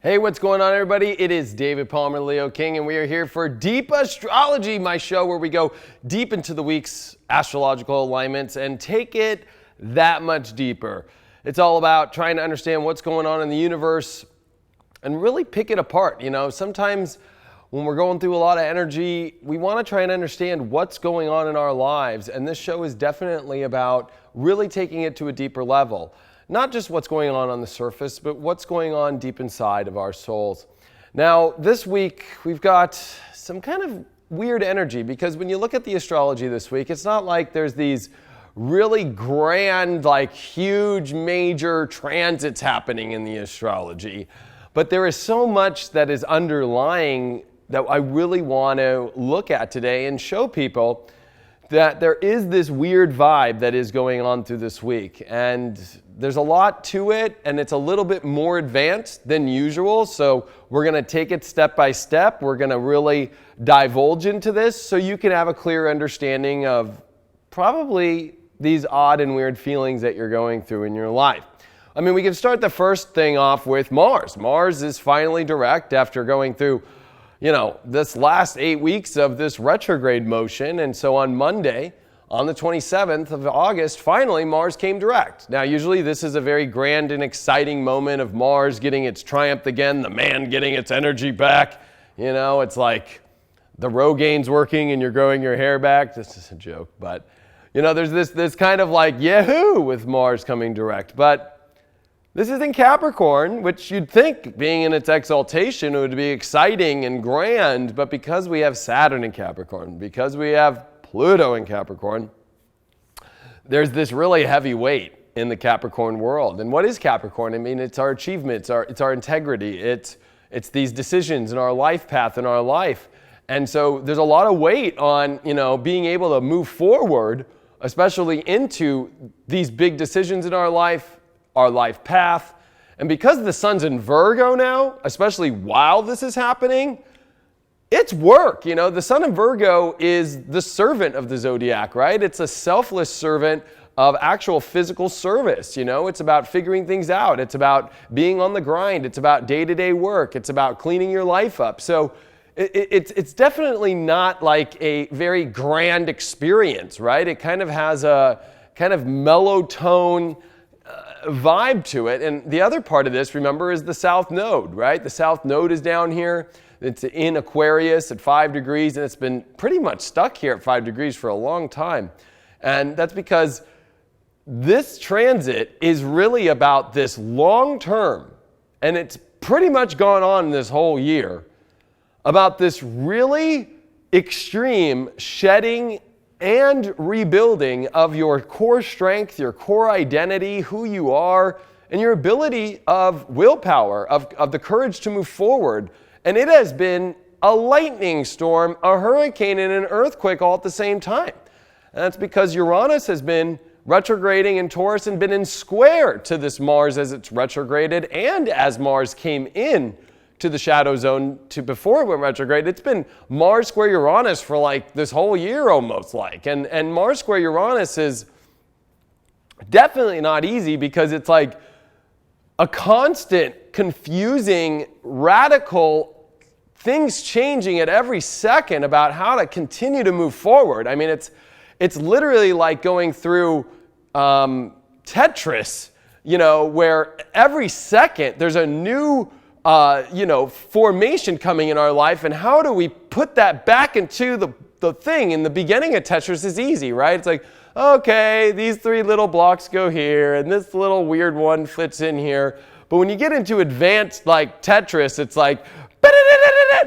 Hey, what's going on, everybody? It is David Palmer, Leo King, and we are here for Deep Astrology, my show where we go deep into the week's astrological alignments and take it that much deeper. It's all about trying to understand what's going on in the universe and really pick it apart. You know, sometimes when we're going through a lot of energy, we want to try and understand what's going on in our lives, and this show is definitely about really taking it to a deeper level. Not just what's going on the surface, but what's going on deep inside of our souls. Now, this week, we've got some kind of weird energy, because when you look at the astrology this week, it's not like there's these really grand, like huge, major transits happening in the astrology. But there is so much that is underlying that I really want to look at today and show people that there is this weird vibe that is going on through this week. And there's a lot to it, and it's a little bit more advanced than usual. So we're going to take it step by step. We're going to really divulge into this so you can have a clear understanding of probably these odd and weird feelings that you're going through in your life. I mean, we can start the first thing off with Mars. Mars is finally direct after going through this last 8 weeks of this retrograde motion. And so on Monday, on the 27th of August, finally Mars came direct. Now, usually this is a very grand and exciting moment of Mars getting its triumph again, the man getting its energy back. You know, it's like the Rogaine's working and you're growing your hair back. This is a joke, but there's this kind of like yahoo with Mars coming direct. But this is in Capricorn, which you'd think, being in its exaltation, would be exciting and grand. But because we have Saturn in Capricorn, because we have Pluto in Capricorn, there's this really heavy weight in the Capricorn world. And what is Capricorn? I mean, it's our achievements, it's our integrity, it's these decisions in our life path, in our life. And so there's a lot of weight on, being able to move forward, especially into these big decisions in our life path. And because the sun's in Virgo now, especially while this is happening, it's work. The sun in Virgo is the servant of the zodiac, right? It's a selfless servant of actual physical service. It's about figuring things out. It's about being on the grind. It's about day-to-day work. It's about cleaning your life up. So it's definitely not like a very grand experience, right? It kind of has a kind of mellow tone vibe to it. And the other part of this, remember, is the South Node, right? The South Node is down here. It's in Aquarius at 5 degrees, and it's been pretty much stuck here at 5 degrees for a long time. And that's because this transit is really about this long term, and it's pretty much gone on this whole year, about this really extreme shedding and rebuilding of your core strength, your core identity, who you are, and your ability of willpower, of the courage to move forward. And it has been a lightning storm, a hurricane, and an earthquake all at the same time. And that's because Uranus has been retrograding in Taurus and been in square to this Mars as it's retrograded, and as Mars came in to the shadow zone to before it went retrograde. It's been Mars square Uranus for like this whole year almost like. And Mars square Uranus is definitely not easy, because it's like a constant, confusing, radical things changing at every second about how to continue to move forward. I mean, it's literally like going through Tetris, where every second there's a new formation coming in our life, and how do we put that back into the thing? In the beginning of Tetris is easy, right? It's like, okay, these 3 little blocks go here, and this little weird one fits in here. But when you get into advanced like Tetris, it's like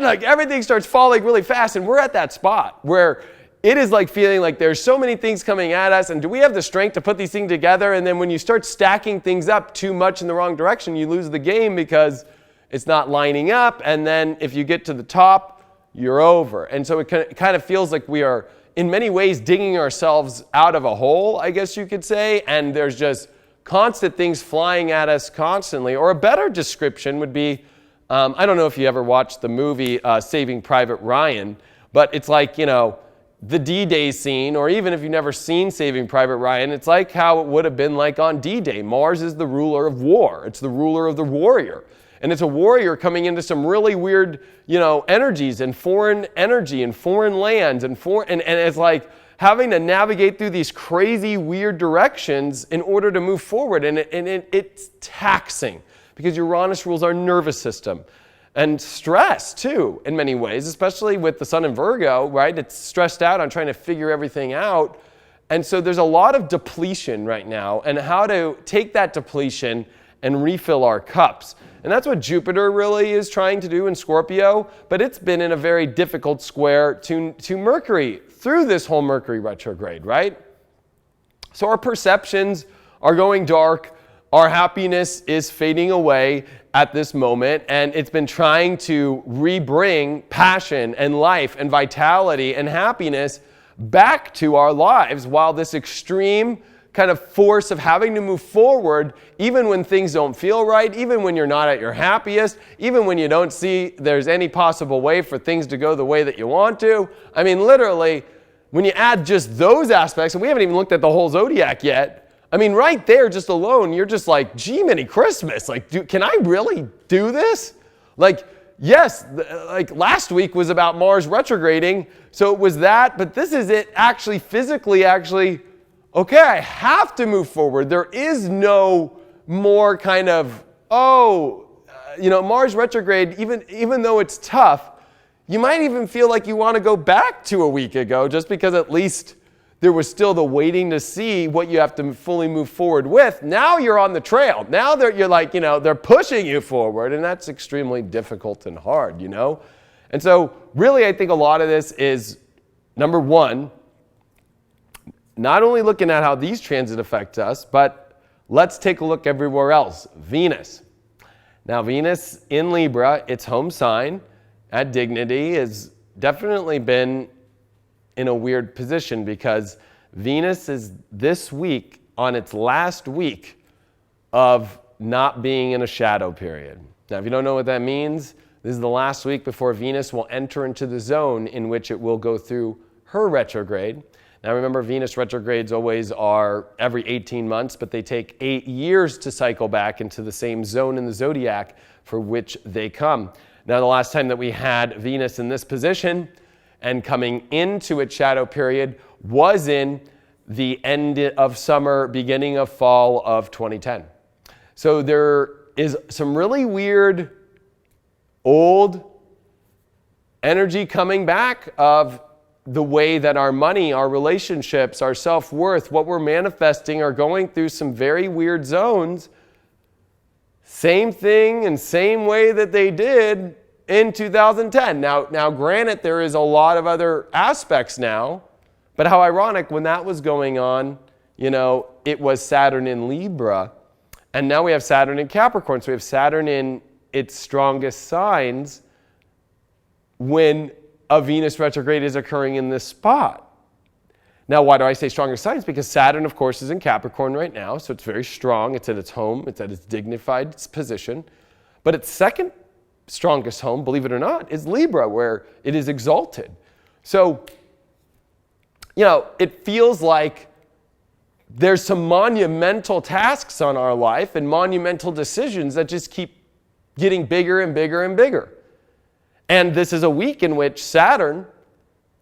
everything starts falling really fast, and we're at that spot where it is like feeling like there's so many things coming at us, and do we have the strength to put these things together? And then when you start stacking things up too much in the wrong direction, you lose the game because it's not lining up, and then if you get to the top, you're over. And so it kind of feels like we are, in many ways, digging ourselves out of a hole, I guess you could say, and there's just constant things flying at us constantly. Or a better description would be, I don't know if you ever watched the movie Saving Private Ryan, but it's like, the D-Day scene, or even if you've never seen Saving Private Ryan, it's like how it would have been like on D-Day. Mars is the ruler of war. It's the ruler of the warrior. And it's a warrior coming into some really weird, energies and foreign energy and foreign lands and it's like having to navigate through these crazy, weird directions in order to move forward. And it's taxing because Uranus rules our nervous system. And stress, too, in many ways, especially with the sun in Virgo, right? It's stressed out on trying to figure everything out. And so there's a lot of depletion right now, and how to take that depletion and refill our cups. And that's what Jupiter really is trying to do in Scorpio, but it's been in a very difficult square to Mercury through this whole Mercury retrograde, right? So our perceptions are going dark. Our happiness is fading away at this moment, and it's been trying to rebring passion and life and vitality and happiness back to our lives, while this extreme kind of force of having to move forward, even when things don't feel right, even when you're not at your happiest, even when you don't see there's any possible way for things to go the way that you want to. I mean, literally, when you add just those aspects, and we haven't even looked at the whole zodiac yet, I mean, right there, just alone, you're just like, gee, many Christmas. Like, can I really do this? Like, yes, like last week was about Mars retrograding, so it was that, but this is it actually physically, okay, I have to move forward. There is no more kind of, Mars retrograde, even though it's tough, you might even feel like you want to go back to a week ago, just because at least there was still the waiting to see what you have to fully move forward with. Now you're on the trail. Now they're pushing you forward, and that's extremely difficult and hard, And so really I think a lot of this is, number one, not only looking at how these transits affect us, but let's take a look everywhere else. Venus. Now Venus in Libra, its home sign at dignity, has definitely been in a weird position because Venus is this week on its last week of not being in a shadow period. Now, if you don't know what that means, this is the last week before Venus will enter into the zone in which it will go through her retrograde. Now, remember, Venus retrogrades always are every 18 months, but they take 8 years to cycle back into the same zone in the zodiac for which they come. Now, the last time that we had Venus in this position and coming into its shadow period was in the end of summer, beginning of fall of 2010. So there is some really weird old energy coming back of the way that our money, our relationships, our self-worth, what we're manifesting are going through some very weird zones. Same thing and same way that they did in 2010. Now, granted, there is a lot of other aspects now, but how ironic when that was going on, it was Saturn in Libra, and now we have Saturn in Capricorn. So we have Saturn in its strongest signs when a Venus retrograde is occurring in this spot. Now, why do I say strongest signs? Because Saturn, of course, is in Capricorn right now, so it's very strong. It's at its home. It's at its dignified position. But its second strongest home, believe it or not, is Libra, where it is exalted. So, it feels like there's some monumental tasks on our life and monumental decisions that just keep getting bigger and bigger and bigger. And this is a week in which Saturn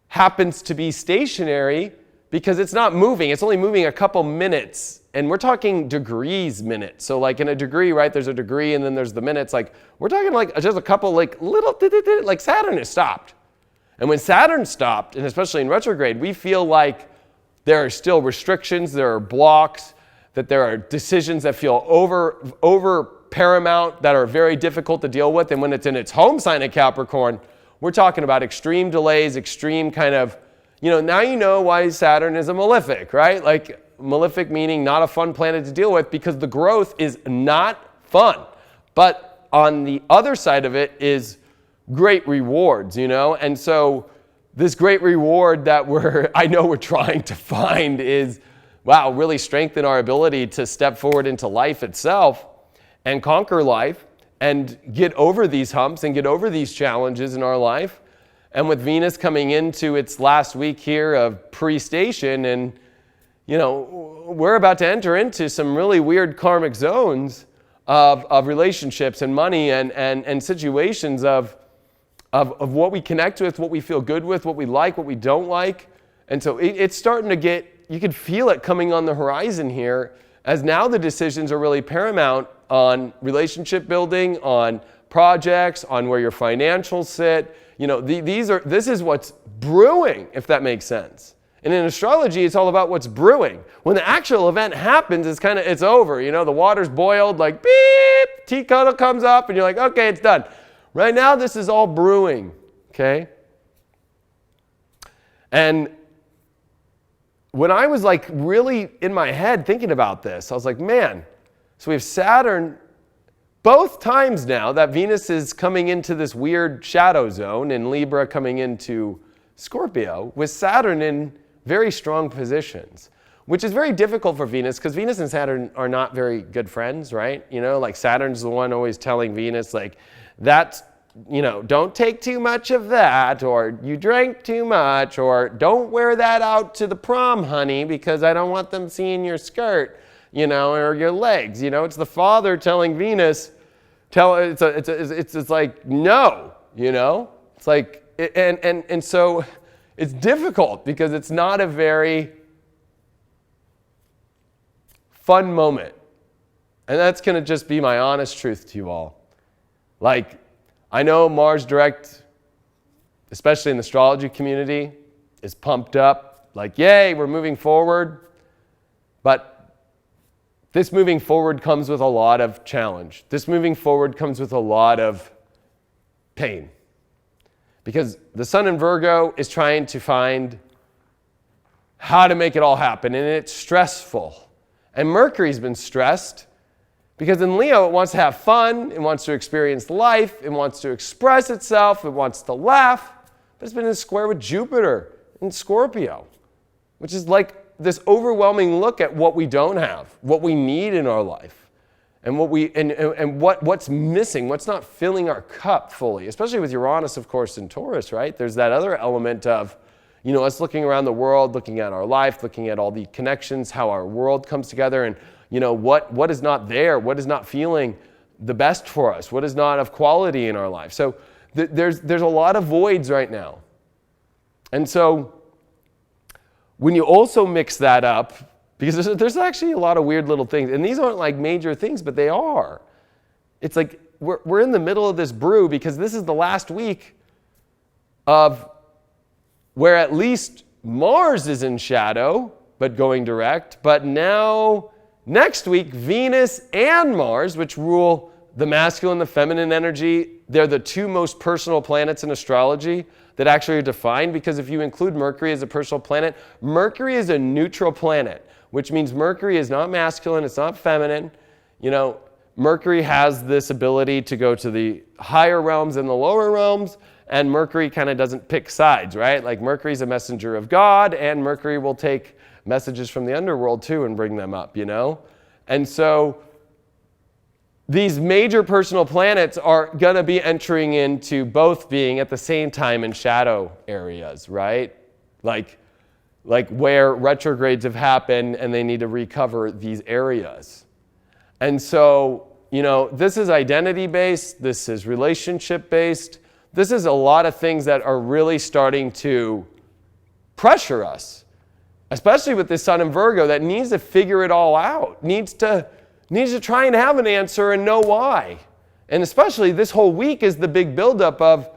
happens to be stationary because it's not moving. It's only moving a couple minutes. And we're talking degrees minutes. So like in a degree, right, there's a degree and then there's the minutes. Like we're talking like just a couple like little, like Saturn has stopped. And when Saturn stopped, and especially in retrograde, we feel like there are still restrictions, there are blocks, that there are decisions that feel over paramount, that are very difficult to deal with. And when it's in its home sign of Capricorn, we're talking about extreme delays, extreme kind of, now you know why Saturn is a malefic, right? Like malefic meaning not a fun planet to deal with because the growth is not fun. But on the other side of it is great rewards, And so this great reward that I know we're trying to find is, really strengthen our ability to step forward into life itself and conquer life and get over these humps and get over these challenges in our life. And with Venus coming into its last week here of pre-station, and we're about to enter into some really weird karmic zones of relationships and money and situations of what we connect with, what we feel good with, what we like, what we don't like. And so it's starting to get, you can feel it coming on the horizon here, as now the decisions are really paramount on relationship building, on projects, on where your financials sit. You know, this is what's brewing, if that makes sense. And in astrology, it's all about what's brewing. When the actual event happens, it's over. You know, the water's boiled, like beep, tea kettle comes up, and you're like, okay, it's done. Right now, this is all brewing, okay? And when I was like really in my head thinking about this, I was like, man, so we have Saturn both times now that Venus is coming into this weird shadow zone and Libra coming into Scorpio, with Saturn in very strong positions, which is very difficult for Venus because Venus and Saturn are not very good friends, right? You know, like Saturn's the one always telling Venus, like, that's, you know, don't take too much of that, or you drank too much, or don't wear that out to the prom, honey, because I don't want them seeing your skirt, you know, or your legs. You know, it's the father telling Venus, it's like, no, you know, it's like, and so it's difficult because it's not a very fun moment. And that's going to just be my honest truth to you all. Like, I know Mars direct, especially in the astrology community, is pumped up. Like, yay, we're moving forward. But this moving forward comes with a lot of challenge. This moving forward comes with a lot of pain. Because the sun in Virgo is trying to find how to make it all happen, and it's stressful. And Mercury's been stressed because in Leo, it wants to have fun, it wants to experience life, it wants to express itself, it wants to laugh, but it's been in square with Jupiter in Scorpio, which is like this overwhelming look at what we don't have, what we need in our life, and what's missing, what's not filling our cup fully, especially with Uranus, of course, in Taurus, right? There's that other element of, you know, us looking around the world, looking at our life, looking at all the connections, how our world comes together, and you know, what is not there, what is not feeling the best for us, what is not of quality in our life. So there's a lot of voids right now. And so when you also mix that up, because there's actually a lot of weird little things, and these aren't like major things, but they are. It's like we're in the middle of this brew because this is the last week of where at least Mars is in shadow, but going direct, but now next week, Venus and Mars, which rule the masculine and the feminine energy, they're the two most personal planets in astrology that actually are defined, because if you include Mercury as a personal planet, Mercury is a neutral planet, which means Mercury is not masculine, it's not feminine. You know, Mercury has this ability to go to the higher realms and the lower realms, and Mercury kind of doesn't pick sides, right? Like Mercury's a messenger of God, and Mercury will take messages from the underworld too and bring them up, you know? And so these major personal planets are going to be entering into both being at the same time in shadow areas, right? Like where retrogrades have happened and they need to recover these areas. And so, you know, this is identity-based, this is relationship-based, this is a lot of things that are really starting to pressure us. Especially with this sun in Virgo that needs to figure it all out, needs to try and have an answer and know why. And especially this whole week is the big buildup of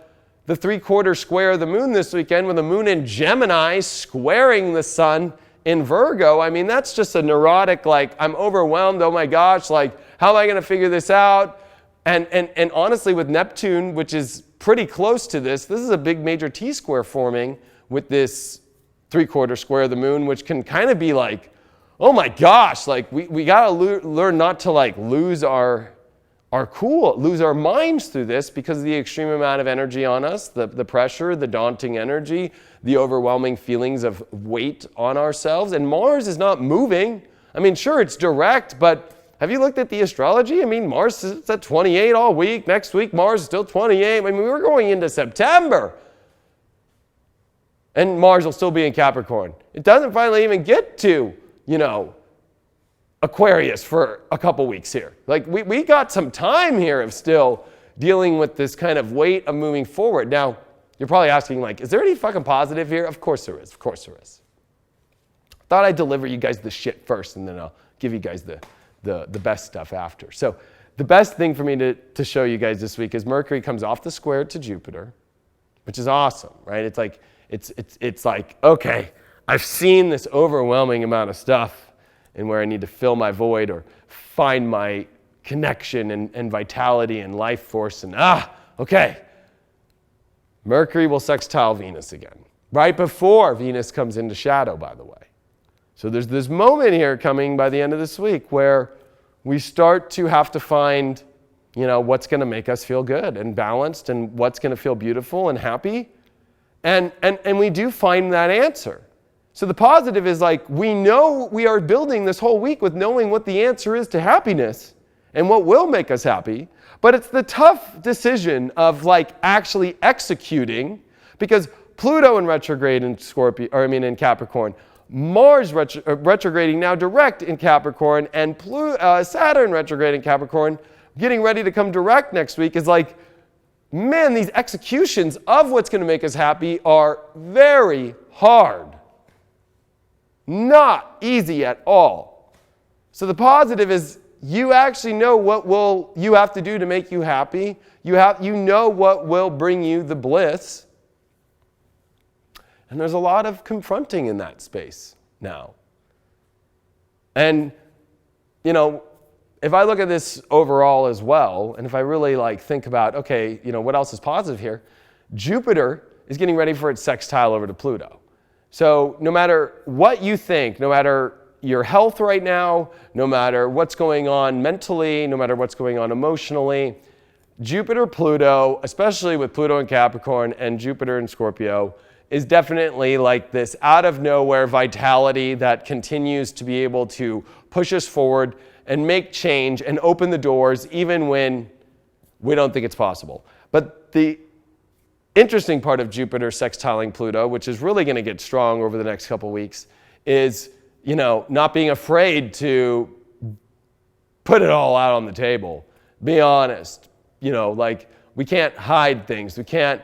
the 3/4 square of the moon this weekend, with the moon in Gemini squaring the sun in Virgo. I mean, that's just a neurotic, like, I'm overwhelmed, oh my gosh, like, how am I going to figure this out? And honestly, with Neptune, which is pretty close to this is a big major T-square forming with this 3/4 square of the moon, which can kind of be like, oh my gosh, like we got to learn not to like lose our lose our minds through this because of the extreme amount of energy on us, the pressure, the daunting energy, the overwhelming feelings of weight on ourselves. And Mars is not moving. I mean, sure, it's direct, but have you looked at the astrology? I mean, Mars is at 28 all week. Next week, Mars is still 28. I mean, we're going into September. And Mars will still be in Capricorn. It doesn't finally even get to, you know, Aquarius for a couple weeks here. Like we got some time here of still dealing with this kind of weight of moving forward. Now, you're probably asking like, is there any fucking positive here? Of course there is. Of course there is. Thought I'd deliver you guys the shit first, and then I'll give you guys the best stuff after. So the best thing for me to show you guys this week is Mercury comes off the square to Jupiter, which is awesome, right? It's like, it's like, okay, I've seen this overwhelming amount of stuff and where I need to fill my void or find my connection and vitality and life force. And okay, Mercury will sextile Venus again, right before Venus comes into shadow, by the way. So there's this moment here coming by the end of this week where we start to have to find, what's going to make us feel good and balanced and what's going to feel beautiful and happy. And we do find that answer. So the positive is like, we know we are building this whole week with knowing what the answer is to happiness and what will make us happy. But it's the tough decision of like actually executing, because Pluto in retrograde in in Capricorn, Mars retrograding now direct in Capricorn, and Saturn retrograde in Capricorn, getting ready to come direct next week, is like, man, these executions of what's going to make us happy are very hard. Not easy at all. So the positive is you actually know what you have to do to make you happy. You know what will bring you the bliss. And there's a lot of confronting in that space now. And, if I look at this overall as well, and if I really think about, okay, what else is positive here? Jupiter is getting ready for its sextile over to Pluto. So no matter what you think, no matter your health right now, no matter what's going on mentally, no matter what's going on emotionally, Jupiter, Pluto, especially with Pluto in Capricorn and Jupiter in Scorpio, is definitely like this out of nowhere vitality that continues to be able to push us forward and make change and open the doors even when we don't think it's possible. But the interesting part of Jupiter sextiling Pluto, which is really going to get strong over the next couple weeks, is, not being afraid to put it all out on the table. Be honest. We can't hide things. We can't,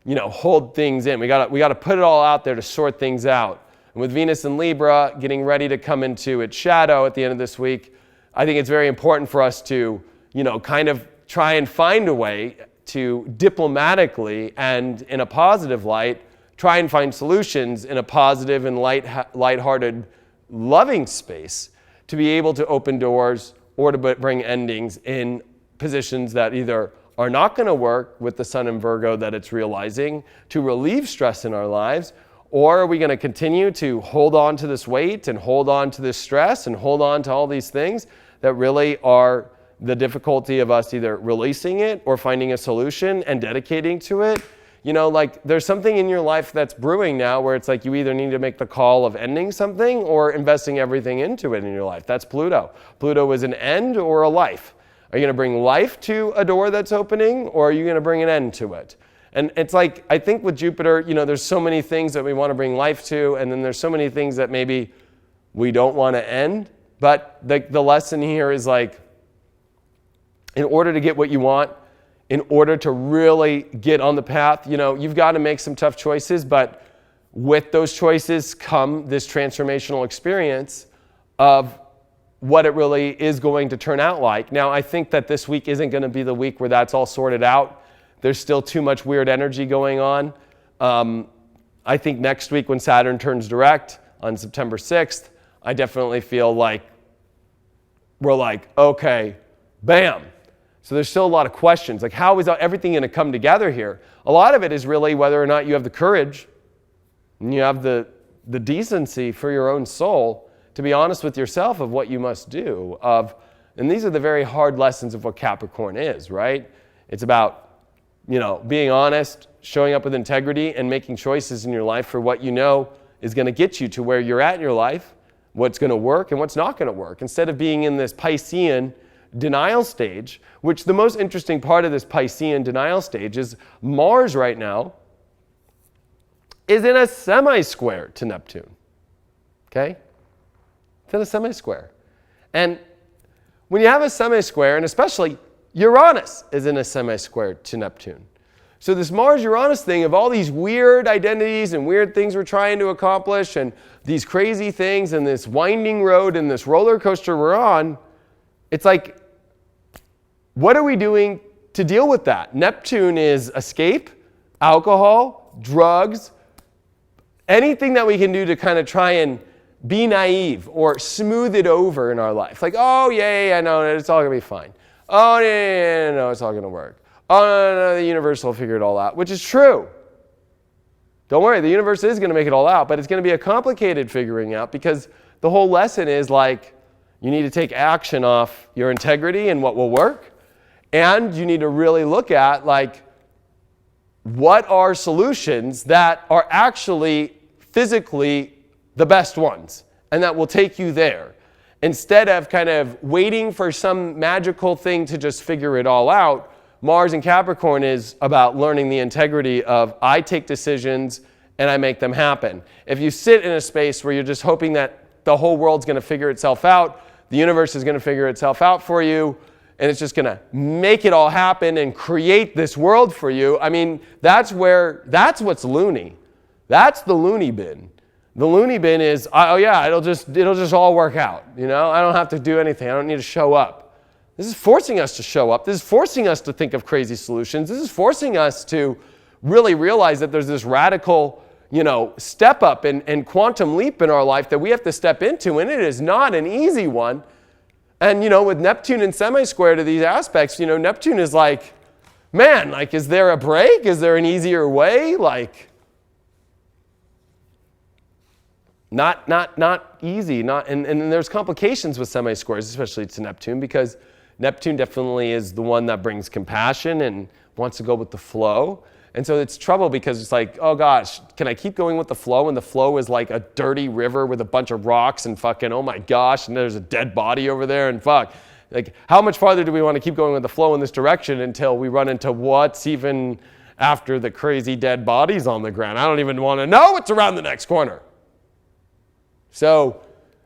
hold things in. We got to put it all out there to sort things out. And with Venus in Libra getting ready to come into its shadow at the end of this week, I think it's very important for us to, kind of try and find a way to diplomatically and in a positive light, try and find solutions in a positive and lighthearted, loving space to be able to open doors or to bring endings in positions that either are not going to work with the sun in Virgo that it's realizing to relieve stress in our lives, or are we going to continue to hold on to this weight and hold on to this stress and hold on to all these things that really are the difficulty of us either releasing it or finding a solution and dedicating to it. There's something in your life that's brewing now where it's like you either need to make the call of ending something or investing everything into it in your life. That's Pluto. Pluto is an end or a life. Are you going to bring life to a door that's opening, or are you going to bring an end to it? And it's like, I think with Jupiter, there's so many things that we want to bring life to, and then there's so many things that maybe we don't want to end. But the lesson here is like, in order to get what you want, in order to really get on the path, you've got to make some tough choices, but with those choices come this transformational experience of what it really is going to turn out like. Now, I think that this week isn't going to be the week where that's all sorted out. There's still too much weird energy going on. I think next week when Saturn turns direct on September 6th, I definitely feel like we're like, okay, bam. So there's still a lot of questions. Like, how is everything going to come together here? A lot of it is really whether or not you have the courage and you have the decency for your own soul to be honest with yourself of what you must do. And these are the very hard lessons of what Capricorn is, right? It's about, being honest, showing up with integrity, and making choices in your life for what you know is going to get you to where you're at in your life, what's going to work and what's not going to work, instead of being in this Piscean denial stage, which the most interesting part of this Piscean denial stage is Mars right now is in a semi-square to Neptune, okay? It's in a semi-square. And when you have a semi-square, and especially Uranus is in a semi-square to Neptune. So this Mars-Uranus thing of all these weird identities and weird things we're trying to accomplish and these crazy things and this winding road and this roller coaster we're on, it's like, what are we doing to deal with that? Neptune is escape, alcohol, drugs, anything that we can do to kind of try and be naive or smooth it over in our life. Like, oh, yeah, no, it's all going to be fine. Oh, no, it's all going to work. Oh, no, the universe will figure it all out, which is true. Don't worry, the universe is going to make it all out, but it's going to be a complicated figuring out because the whole lesson is like, you need to take action off your integrity and what will work, and you need to really look at like, what are solutions that are actually physically the best ones and that will take you there instead of kind of waiting for some magical thing to just figure it all out. Mars in Capricorn is about learning the integrity of I take decisions and I make them happen. If you sit in a space where you're just hoping that the whole world's going to figure itself out, the universe is going to figure itself out for you, and it's just going to make it all happen and create this world for you, I mean, that's what's loony. That's the loony bin. The loony bin is, oh yeah, it'll just all work out. You know, I don't have to do anything. I don't need to show up. This is forcing us to show up. This is forcing us to think of crazy solutions. This is forcing us to really realize that there's this radical, step up and quantum leap in our life that we have to step into, and it is not an easy one. And, with Neptune in semi-square to these aspects, Neptune is like, man, like, is there a break? Is there an easier way? Like, not easy. And there's complications with semi-squares, especially to Neptune, because Neptune definitely is the one that brings compassion and wants to go with the flow. And so it's trouble because it's like, oh gosh, can I keep going with the flow? And the flow is like a dirty river with a bunch of rocks and fucking, oh my gosh, and there's a dead body over there and fuck. Like, how much farther do we want to keep going with the flow in this direction until we run into what's even after the crazy dead bodies on the ground? I don't even want to know what's around the next corner. So,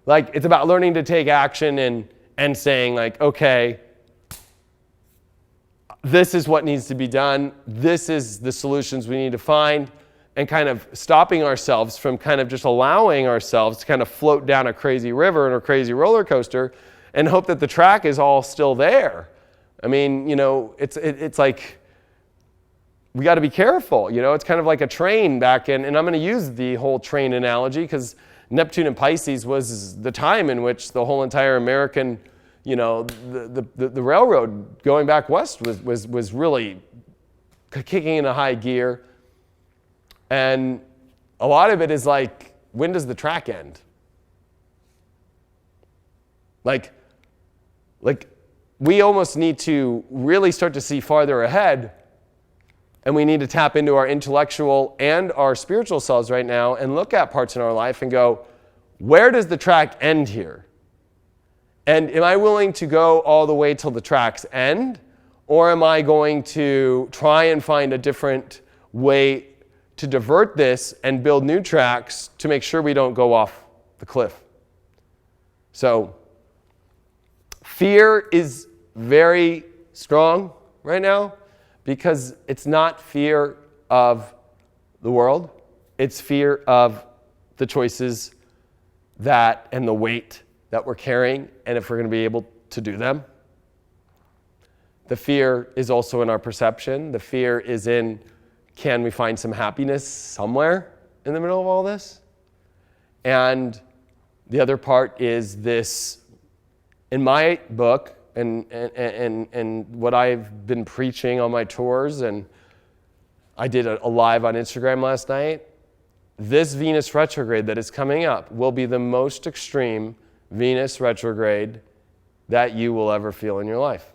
like, it's about learning to take action and saying, like, okay, this is what needs to be done. This is the solutions we need to find, and kind of stopping ourselves from kind of just allowing ourselves to kind of float down a crazy river and a crazy roller coaster and hope that the track is all still there. I mean, it's like we got to be careful. It's kind of like a train back in, and I'm going to use the whole train analogy because Neptune and Pisces was the time in which the whole entire American, the railroad going back west was really kicking in a high gear. And a lot of it is like, when does the track end? Like we almost need to really start to see farther ahead, and we need to tap into our intellectual and our spiritual selves right now and look at parts in our life and go, where does the track end here? And am I willing to go all the way till the tracks end? Or am I going to try and find a different way to divert this and build new tracks to make sure we don't go off the cliff? So, fear is very strong right now because it's not fear of the world. It's fear of the choices and the weight that we're carrying, and if we're going to be able to do them. The fear is also in our perception. The fear is in, can we find some happiness somewhere in the middle of all this? And the other part is this, in my book, and what I've been preaching on my tours, and I did a live on Instagram last night, this Venus retrograde that is coming up will be the most extreme Venus retrograde that you will ever feel in your life.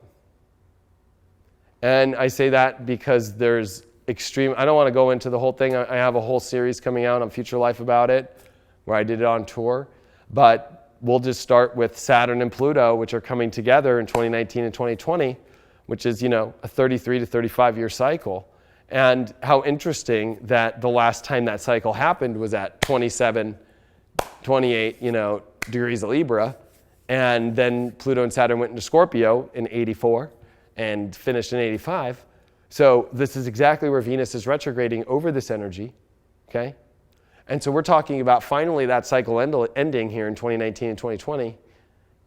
And I say that because there's extreme, I don't want to go into the whole thing. I have a whole series coming out on Future Life about it, where I did it on tour. But we'll just start with Saturn and Pluto, which are coming together in 2019 and 2020, which is, a 33 to 35 year cycle. And how interesting that the last time that cycle happened was at 27, 28, degrees of Libra. And then Pluto and Saturn went into Scorpio in 84 and finished in 85. So this is exactly where Venus is retrograding over this energy, okay? And so we're talking about finally that cycle ending here in 2019 and 2020.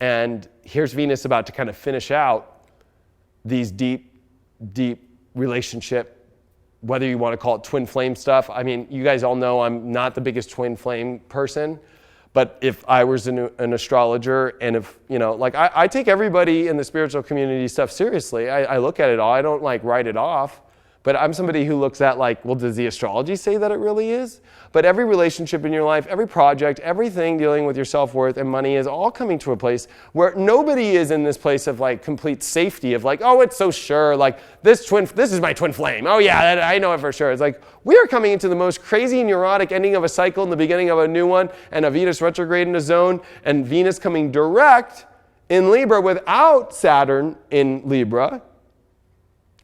And here's Venus about to kind of finish out these deep, deep relationship, whether you want to call it twin flame stuff. I mean, you guys all know I'm not the biggest twin flame person. But if I was an astrologer, and if, you know, like I take everybody in the spiritual community stuff seriously. I look at it all. I don't like write it off. But I'm somebody who looks at like, well, does the astrology say that it really is? But every relationship in your life, every project, everything dealing with your self-worth and money is all coming to a place where nobody is in this place of like complete safety of like, oh, it's so sure. Like this is my twin flame. Oh yeah, I know it for sure. It's like we are coming into the most crazy neurotic ending of a cycle and the beginning of a new one, and a Venus retrograde in a zone, and Venus coming direct in Libra without Saturn in Libra,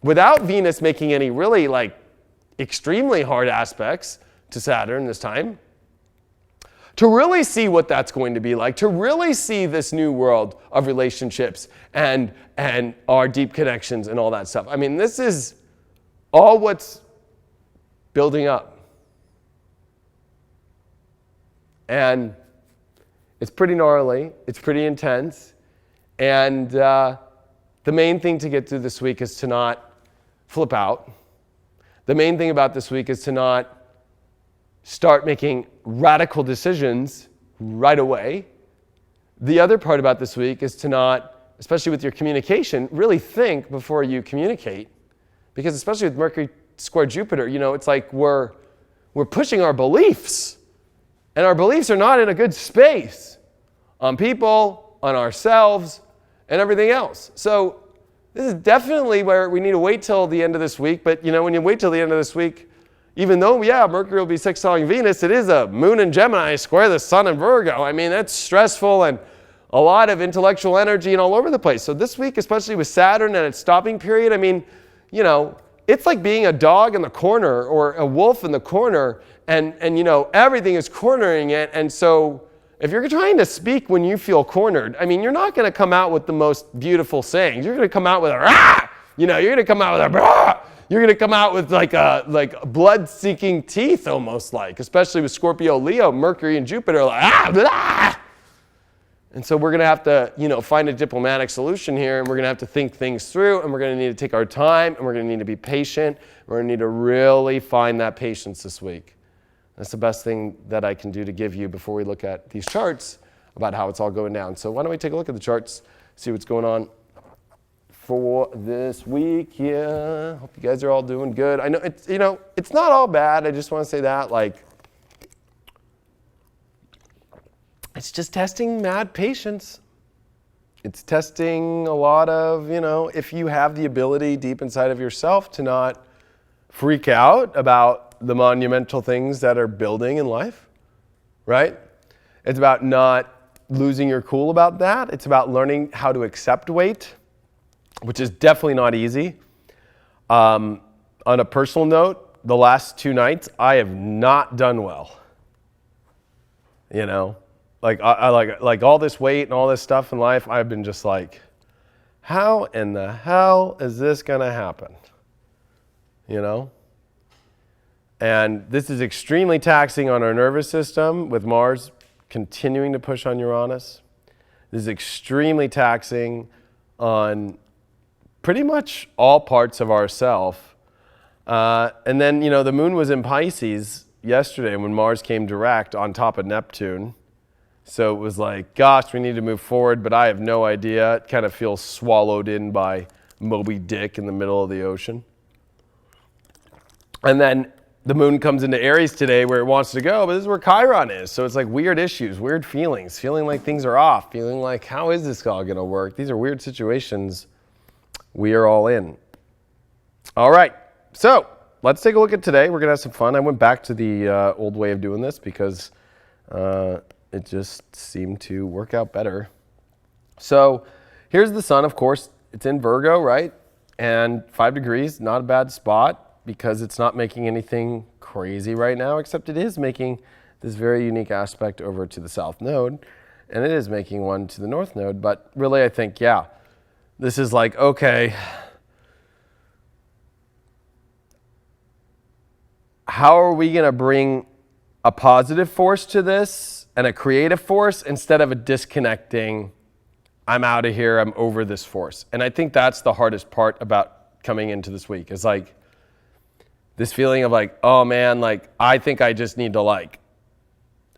without Venus making any really like extremely hard aspects to Saturn this time, to really see what that's going to be like, to really see this new world of relationships and our deep connections and all that stuff. I mean, this is all what's building up. And it's pretty gnarly, it's pretty intense, and the main thing to get through this week is to not flip out. The main thing about this week is to not start making radical decisions right away. The other part about this week is to not, especially with your communication, really think before you communicate. Because especially with Mercury square Jupiter, you know, it's like we're pushing our beliefs. And our beliefs are not in a good space on people, on ourselves, and everything else. So this is definitely where we need to wait till the end of this week. But, you know, when you wait till the end of this week, even though, yeah, Mercury will be sextiling Venus, it is a moon in Gemini square the sun in Virgo. I mean, that's stressful and a lot of intellectual energy and all over the place. So this week, especially with Saturn and its stopping period, I mean, you know, it's like being a dog in the corner or a wolf in the corner, and you know, everything is cornering it. And so if you're trying to speak when you feel cornered, I mean, you're not going to come out with the most beautiful sayings. You're going to come out with a rah! You know, you're going to come out with a rah! You're going to come out with like blood-seeking teeth, almost like, especially with Scorpio, Leo, Mercury and Jupiter, like blah! And so we're going to have to, you know, find a diplomatic solution here, and we're going to have to think things through, and we're going to need to take our time, and we're going to need to be patient. We're going to need to really find that patience this week. That's the best thing that I can do to give you before we look at these charts about how it's all going down. So why don't we take a look at the charts, see what's going on for this week. Yeah, hope you guys are all doing good. I know it's, you know, it's not all bad. I just want to say that, like, it's just testing mad patience. It's testing a lot of, you know, if you have the ability deep inside of yourself to not freak out about the monumental things that are building in life, right? It's about not losing your cool about that. It's about learning how to accept weight, which is definitely not easy. On a personal note, the last 2 nights, I have not done well. You know, like I like all this weight and all this stuff in life, I've been just like, how in the hell is this gonna happen? You know? And this is extremely taxing on our nervous system with Mars continuing to push on Uranus. This is extremely taxing on pretty much all parts of ourself. And then, you know, the moon was in Pisces yesterday when Mars came direct on top of Neptune. So it was like, gosh, we need to move forward, but I have no idea. It kind of feels swallowed in by Moby Dick in the middle of the ocean. And then the moon comes into Aries today where it wants to go, but this is where Chiron is. So it's like weird issues, weird feelings, feeling like things are off, feeling like, how is this all going to work? These are weird situations we are all in. All right, so let's take a look at today. We're going to have some fun. I went back to the old way of doing this because it just seemed to work out better. So here's the sun, of course. It's in Virgo, right? And 5 degrees, not a bad spot, because it's not making anything crazy right now, except it is making this very unique aspect over to the South Node. and it is making one to the north node. But really, I think, yeah, this is like, okay, how are we going to bring a positive force to this and a creative force instead of a disconnecting, I'm out of here, I'm over this force. And I think that's the hardest part about coming into this week, is like this feeling of like, oh man, like I think I just need to like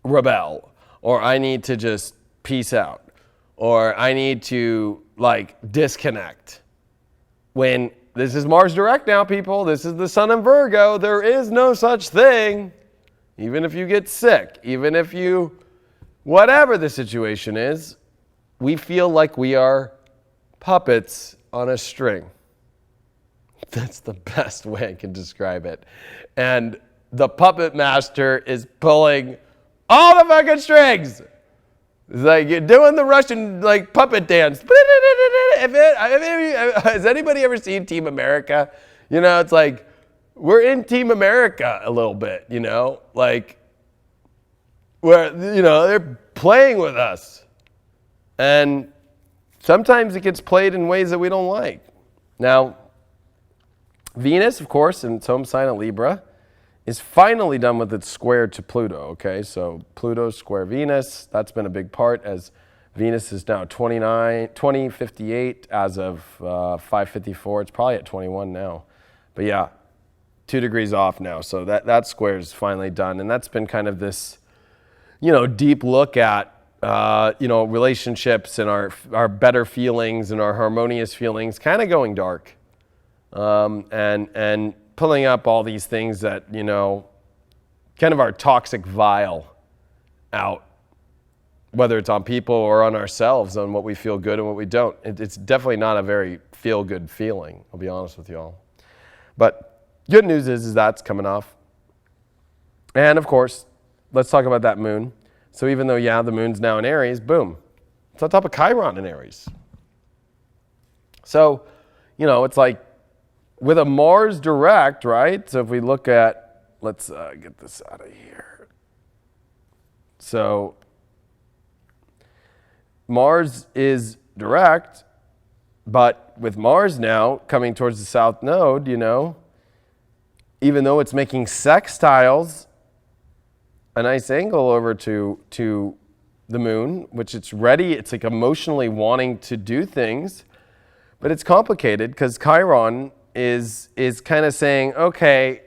rebel, or I need to just peace out, or I need to like disconnect. When this is Mars direct now, people, this is the sun in Virgo, there is no such thing. Even if you get sick, even if you, whatever the situation is, we feel like we are puppets on a string. That's the best way I can describe it. And the puppet master is pulling all the fucking strings. It's like you're doing the Russian like puppet dance. Has anybody ever seen Team America? You know, it's like we're in Team America a little bit, you know, like where, you know, they're playing with us. And sometimes it gets played in ways that we don't like. Now, Venus, of course, in its home sign of Libra, is finally done with its square to Pluto, okay? So Pluto square Venus, that's been a big part, as Venus is now 2058 as of 554. It's probably at 21 now. But yeah, 2 degrees off now. So that square is finally done. And that's been kind of this, you know, deep look at, you know, relationships and our better feelings and our harmonious feelings kind of going dark. And pulling up all these things that, you know, kind of our toxic vial out, whether it's on people or on ourselves, on what we feel good and what we don't. It's definitely not a very feel-good feeling, I'll be honest with y'all. But good news is that's coming off. And of course, let's talk about that moon. So even though, yeah, the moon's now in Aries, boom, it's on top of Chiron in Aries. So, you know, it's like with a Mars direct, right? So if we look at, let's get this out of here. So Mars is direct, but with Mars now coming towards the south node, you know, even though it's making sextiles, a nice angle over to the moon, which it's ready, it's like emotionally wanting to do things, but it's complicated because Chiron is kind of saying, okay,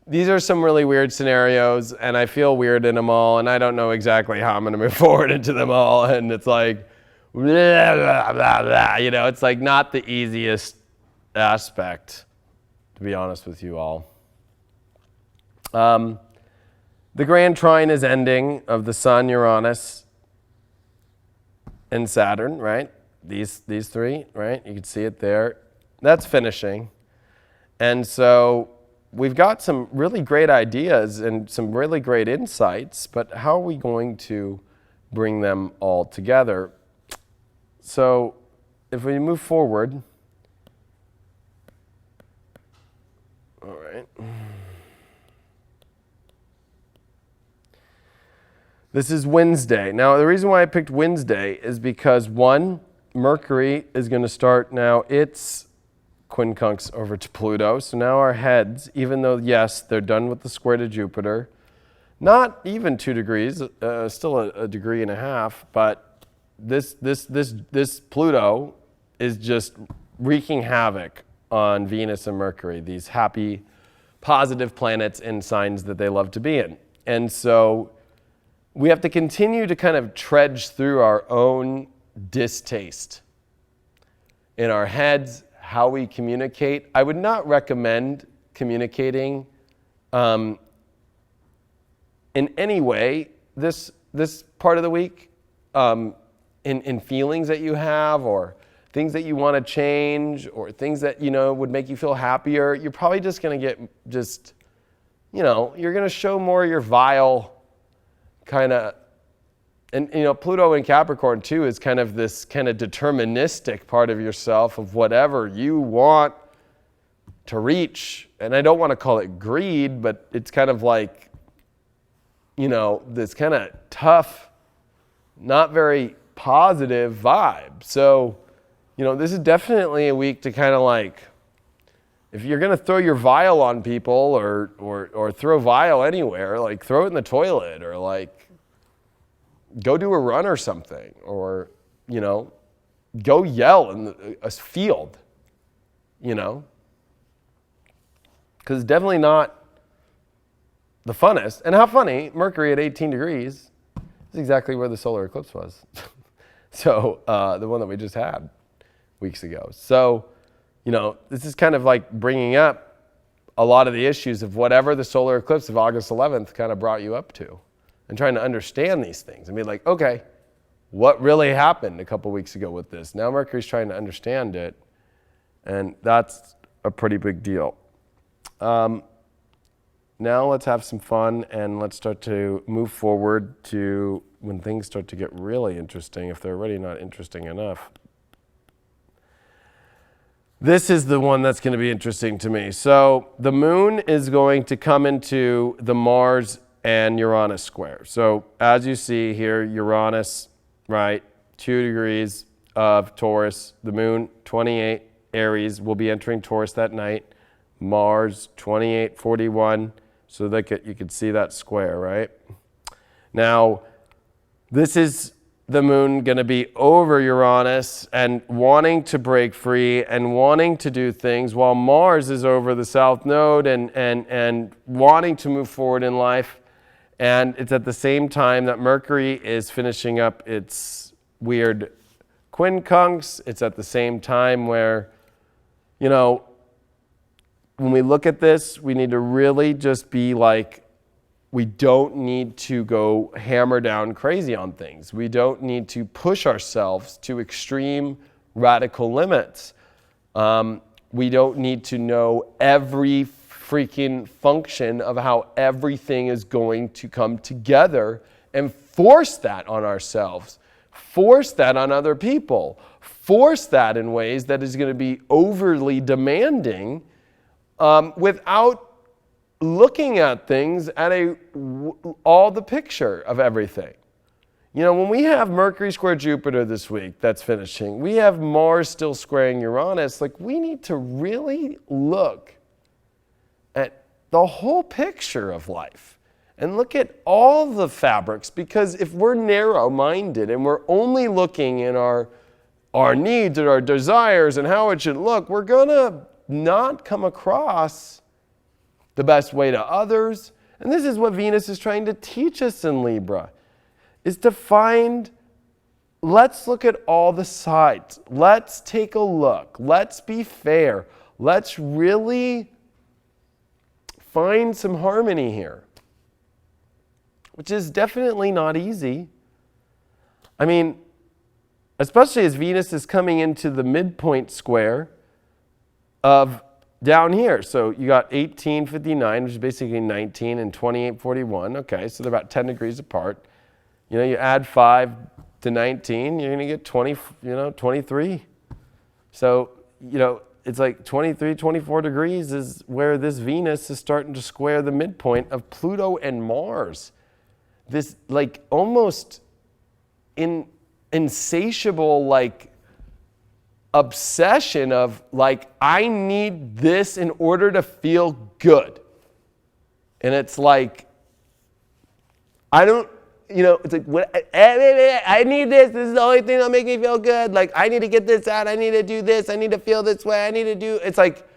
these are some really weird scenarios and I feel weird in them all and I don't know exactly how I'm going to move forward into them all. And it's like, blah, blah, blah, blah. You know, it's like not the easiest aspect, to be honest with you all. The grand trine is ending of the Sun, Uranus, and Saturn, right? These three, right? You can see it there. That's finishing. And so we've got some really great ideas and some really great insights, but how are we going to bring them all together? So if we move forward, all right. This is Wednesday. Now, the reason why I picked Wednesday is because, one, Mercury is going to start now its quincunx over to Pluto. So now our heads, even though, yes, they're done with the square to Jupiter, not even 2 degrees, still a degree and a half, but this Pluto is just wreaking havoc on Venus and Mercury, these happy, positive planets in signs that they love to be in. And so we have to continue to kind of trudge through our own distaste in our heads, how we communicate. I would not recommend communicating in any way this part of the week in feelings that you have or things that you want to change or things that, you know, would make you feel happier. You're probably just going to get just, you know, you're going to show more of your vile kind of, and you know, Pluto in Capricorn too is kind of this kind of deterministic part of yourself of whatever you want to reach. And I don't want to call it greed, but it's kind of like, you know, this kind of tough not very positive vibe. So, this is definitely a week to kind of like, if you're going to throw your vial on people or throw vial anywhere, like throw it in the toilet or like go do a run or something, or, go yell in a field, because it's definitely not the funnest. And how funny, Mercury at 18 degrees is exactly where the solar eclipse was. So the one that we just had weeks ago. So, this is kind of like bringing up a lot of the issues of whatever the solar eclipse of August 11th kind of brought you up to, and trying to understand these things and be like, okay, what really happened a couple weeks ago with this? Now Mercury's trying to understand it, and that's a pretty big deal. Now let's have some fun and let's start to move forward to when things start to get really interesting, if they're already not interesting enough. This is the one that's going to be interesting to me. So the moon is going to come into the Mars and Uranus square. So as you see here, Uranus, right, 2 degrees of Taurus. The moon, 28 Aries, will be entering Taurus that night. Mars, 2841. So you could see that square, right? Now, this is the moon going to be over Uranus and wanting to break free and wanting to do things, while Mars is over the South Node and wanting to move forward in life. And it's at the same time that Mercury is finishing up its weird quincunx. It's at the same time where, when we look at this, we need to really just be like, we don't need to go hammer down crazy on things. We don't need to push ourselves to extreme radical limits. We don't need to know every freaking function of how everything is going to come together and force that on ourselves, force that on other people, force that in ways that is going to be overly demanding without looking at things at all the picture of everything. When we have Mercury square Jupiter this week, that's finishing, we have Mars still squaring Uranus, like we need to really look at the whole picture of life and look at all the fabrics, because if we're narrow-minded and we're only looking in our needs and our desires and how it should look, we're gonna not come across the best way to others. And this is what Venus is trying to teach us in Libra, is to find, let's look at all the sides. Let's take a look. Let's be fair. Let's really find some harmony here, which is definitely not easy. I mean, especially as Venus is coming into the midpoint square of down here. So you got 1859, which is basically 19, and 2841. Okay, so they're about 10 degrees apart. You add 5 to 19, you're going to get 23. So, it's like 23, 24 degrees is where this Venus is starting to square the midpoint of Pluto and Mars. This like almost insatiable obsession of I need this in order to feel good. And it's like, it's like, I need this. This is the only thing that'll make me feel good. I need to get this out. I need to do this. I need to feel this way. I need to do, it's like,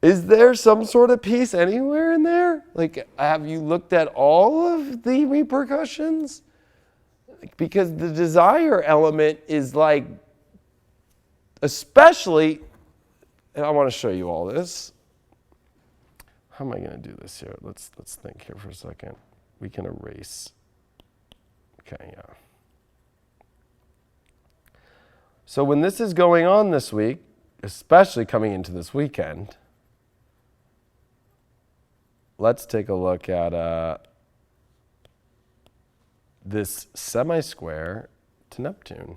is there some sort of peace anywhere in there? Have you looked at all of the repercussions? Because the desire element is especially, and I want to show you all this. How am I going to do this here? Let's think here for a second. We can erase. Okay, yeah. So when this is going on this week, especially coming into this weekend, let's take a look at this semi-square to Neptune.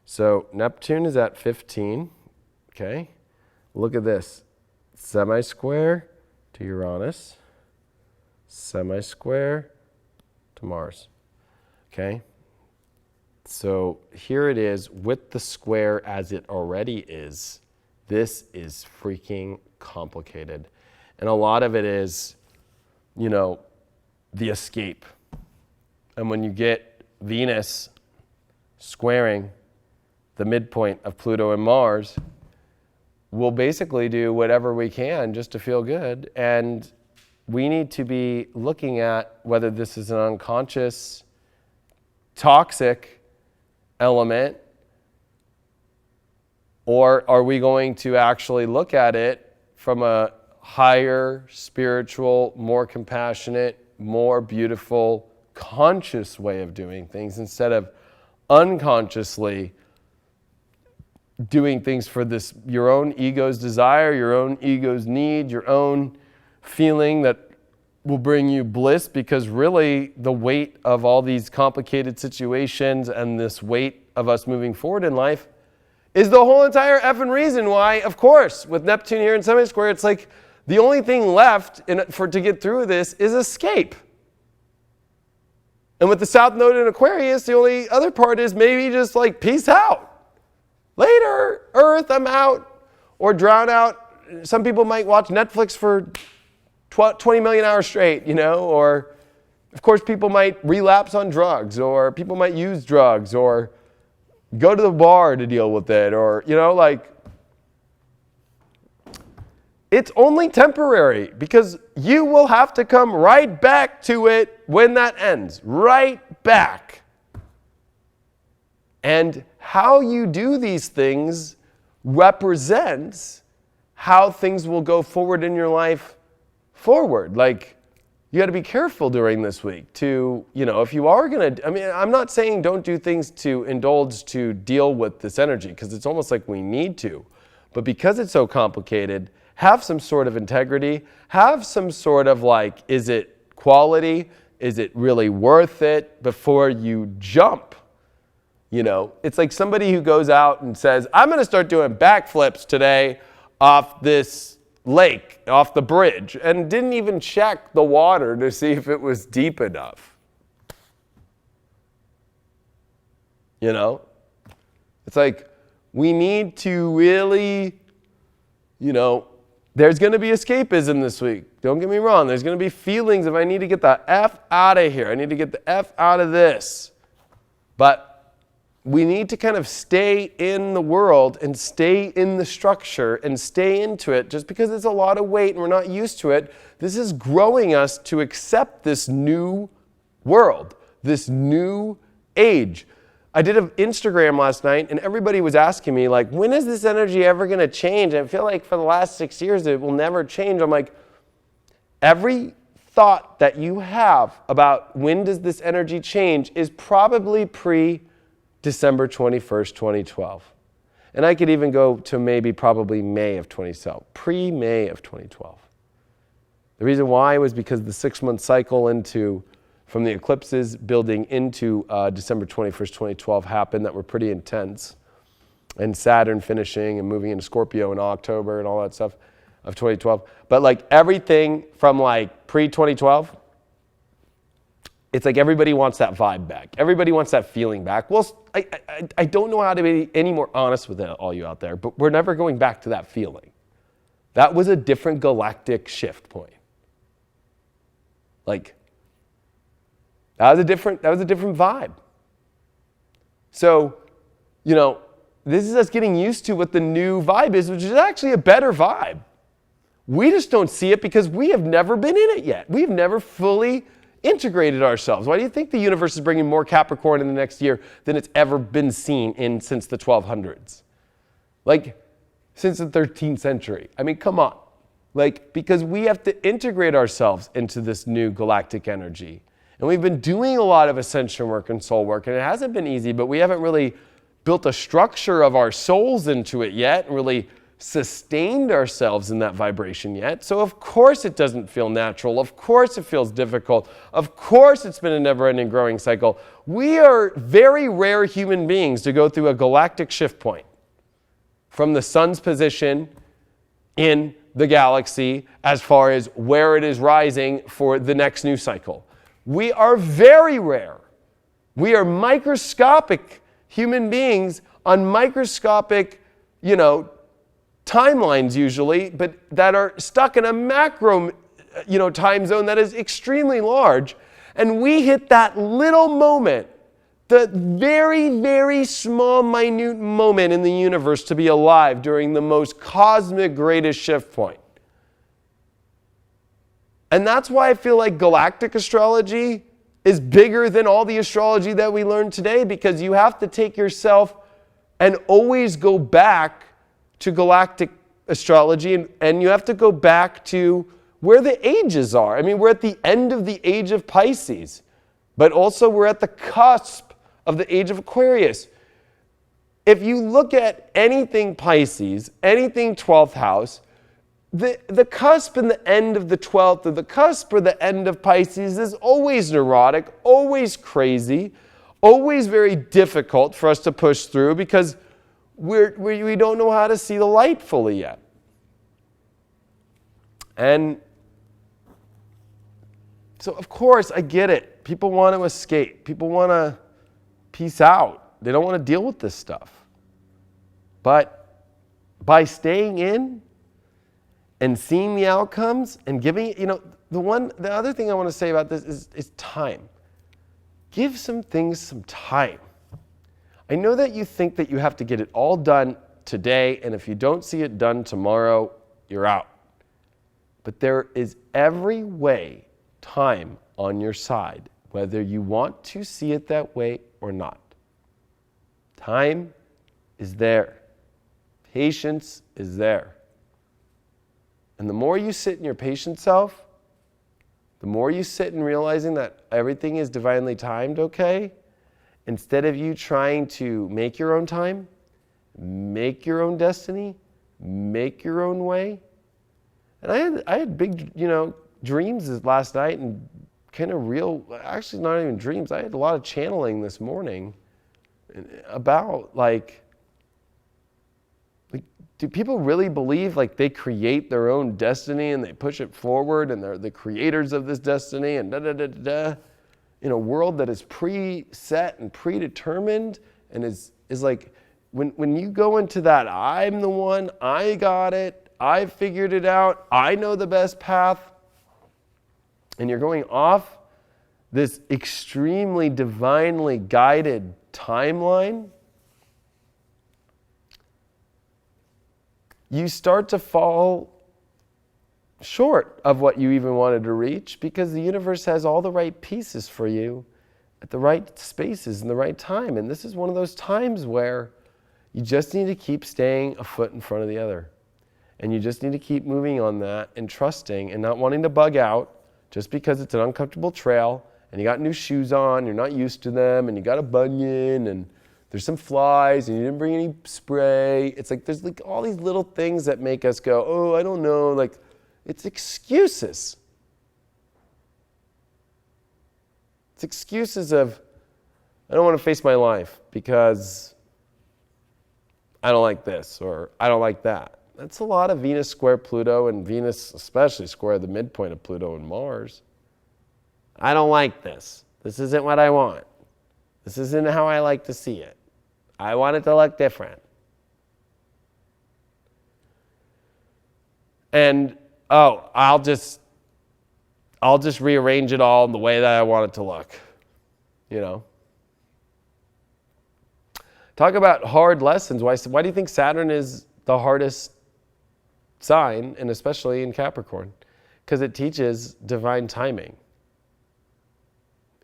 So Neptune is at 15, okay? Look at this, semi-square to Uranus, semi-square to Mars, okay? So here it is with the square as it already is. This is freaking complicated. And a lot of it is, the escape. And when you get Venus squaring the midpoint of Pluto and Mars, we'll basically do whatever we can just to feel good. And we need to be looking at whether this is an unconscious, toxic element, or are we going to actually look at it from a higher, spiritual, more compassionate, more beautiful, conscious way of doing things instead of unconsciously doing things for this, your own ego's desire, your own ego's need, your own feeling that will bring you bliss, because really the weight of all these complicated situations and this weight of us moving forward in life is the whole entire effing reason why, of course, with Neptune here in semi-square, it's like the only thing left to get through this is escape. And with the South Node in Aquarius, the only other part is maybe just like peace out. Later, Earth, I'm out. Or drown out. Some people might watch Netflix for 20 million hours straight, or of course people might relapse on drugs, or people might use drugs, or go to the bar to deal with it, or, it's only temporary, because you will have to come right back to it when that ends. Right back. And how you do these things represents how things will go forward in your life forward. You got to be careful during this week to, if you are going to, I'm not saying don't do things to indulge to deal with this energy, because it's almost like we need to. But because it's so complicated, have some sort of integrity, have some sort of is it quality? Is it really worth it before you jump? It's like somebody who goes out and says, I'm going to start doing backflips today off this lake, off the bridge, and didn't even check the water to see if it was deep enough. It's like we need to really, there's going to be escapism this week. Don't get me wrong. There's going to be feelings of I need to get the F out of here. I need to get the F out of this. But we need to kind of stay in the world and stay in the structure and stay into it. Just because it's a lot of weight and we're not used to it, this is growing us to accept this new world, this new age. I did an Instagram last night and everybody was asking me, when is this energy ever going to change? I feel like for the last 6 years it will never change. I'm like, every thought that you have about when does this energy change is probably December 21st, 2012. And I could even go to maybe probably May of 2012, pre-May of 2012. The reason why was because the 6-month cycle from the eclipses building into December 21st, 2012 happened that were pretty intense. And Saturn finishing and moving into Scorpio in October and all that stuff of 2012. But everything from pre-2012, it's like everybody wants that vibe back. Everybody wants that feeling back. Well, I don't know how to be any more honest with all you out there, but we're never going back to that feeling. That was a different galactic shift point. That was a different vibe. So, this is us getting used to what the new vibe is, which is actually a better vibe. We just don't see it because we have never been in it yet. We've never fully integrated ourselves. Why do you think the universe is bringing more Capricorn in the next year than it's ever been seen since the 1200s? Since the 13th century. Come on. Because we have to integrate ourselves into this new galactic energy. And we've been doing a lot of ascension work and soul work, and it hasn't been easy, but we haven't really built a structure of our souls into it yet, and really sustained ourselves in that vibration yet. So of course it doesn't feel natural. Of course it feels difficult. Of course it's been a never-ending growing cycle. We are very rare human beings to go through a galactic shift point from the sun's position in the galaxy as far as where it is rising for the next new cycle. We are very rare We are microscopic human beings on microscopic, timelines usually, but that are stuck in a macro, time zone that is extremely large. And we hit that little moment, the very, very small, minute moment in the universe to be alive during the most cosmic greatest shift point. And that's why I feel like galactic astrology is bigger than all the astrology that we learn today, because you have to take yourself and always go back to galactic astrology, and you have to go back to where the ages are. I mean, we're at the end of the age of Pisces, but also we're at the cusp of the age of Aquarius. If you look at anything Pisces, anything 12th house, the cusp and the end of the 12th, or the cusp or the end of Pisces, is always neurotic, always crazy, always very difficult for us to push through, because we don't know how to see the light fully yet. And so, of course, I get it. People want to escape. People want to peace out. They don't want to deal with this stuff. But by staying in and seeing the outcomes and giving, the other thing I want to say about this is time. Give some things some time. I know that you think that you have to get it all done today, and if you don't see it done tomorrow, you're out. But there is every way time on your side, whether you want to see it that way or not. Time is there. Patience is there. And the more you sit in your patient self, the more you sit in realizing that everything is divinely timed, okay? Instead of you trying to make your own time, make your own destiny, make your own way. And I had big, dreams this last night, and kind of real, actually not even dreams. I had a lot of channeling this morning about do people really believe they create their own destiny and they push it forward and they're the creators of this destiny and in a world that is preset and predetermined and is like, when you go into that, I'm the one, I got it, I figured it out, I know the best path, and you're going off this extremely divinely guided timeline, you start to fall short of what you even wanted to reach, because the universe has all the right pieces for you at the right spaces in the right time. And this is one of those times where you just need to keep staying a foot in front of the other. And you just need to keep moving on that and trusting and not wanting to bug out just because it's an uncomfortable trail and you got new shoes on, you're not used to them, and you got a bunion, and there's some flies, and you didn't bring any spray. It's like there's all these little things that make us go, oh, I don't know. It's excuses. It's excuses of, I don't want to face my life because I don't like this, or I don't like that. That's a lot of Venus square Pluto, and Venus especially square the midpoint of Pluto and Mars. I don't like this. This isn't what I want. This isn't how I like to see it. I want it to look different. And, I'll just rearrange it all in the way that I want it to look. Talk about hard lessons. Why do you think Saturn is the hardest sign, and especially in Capricorn? Because it teaches divine timing.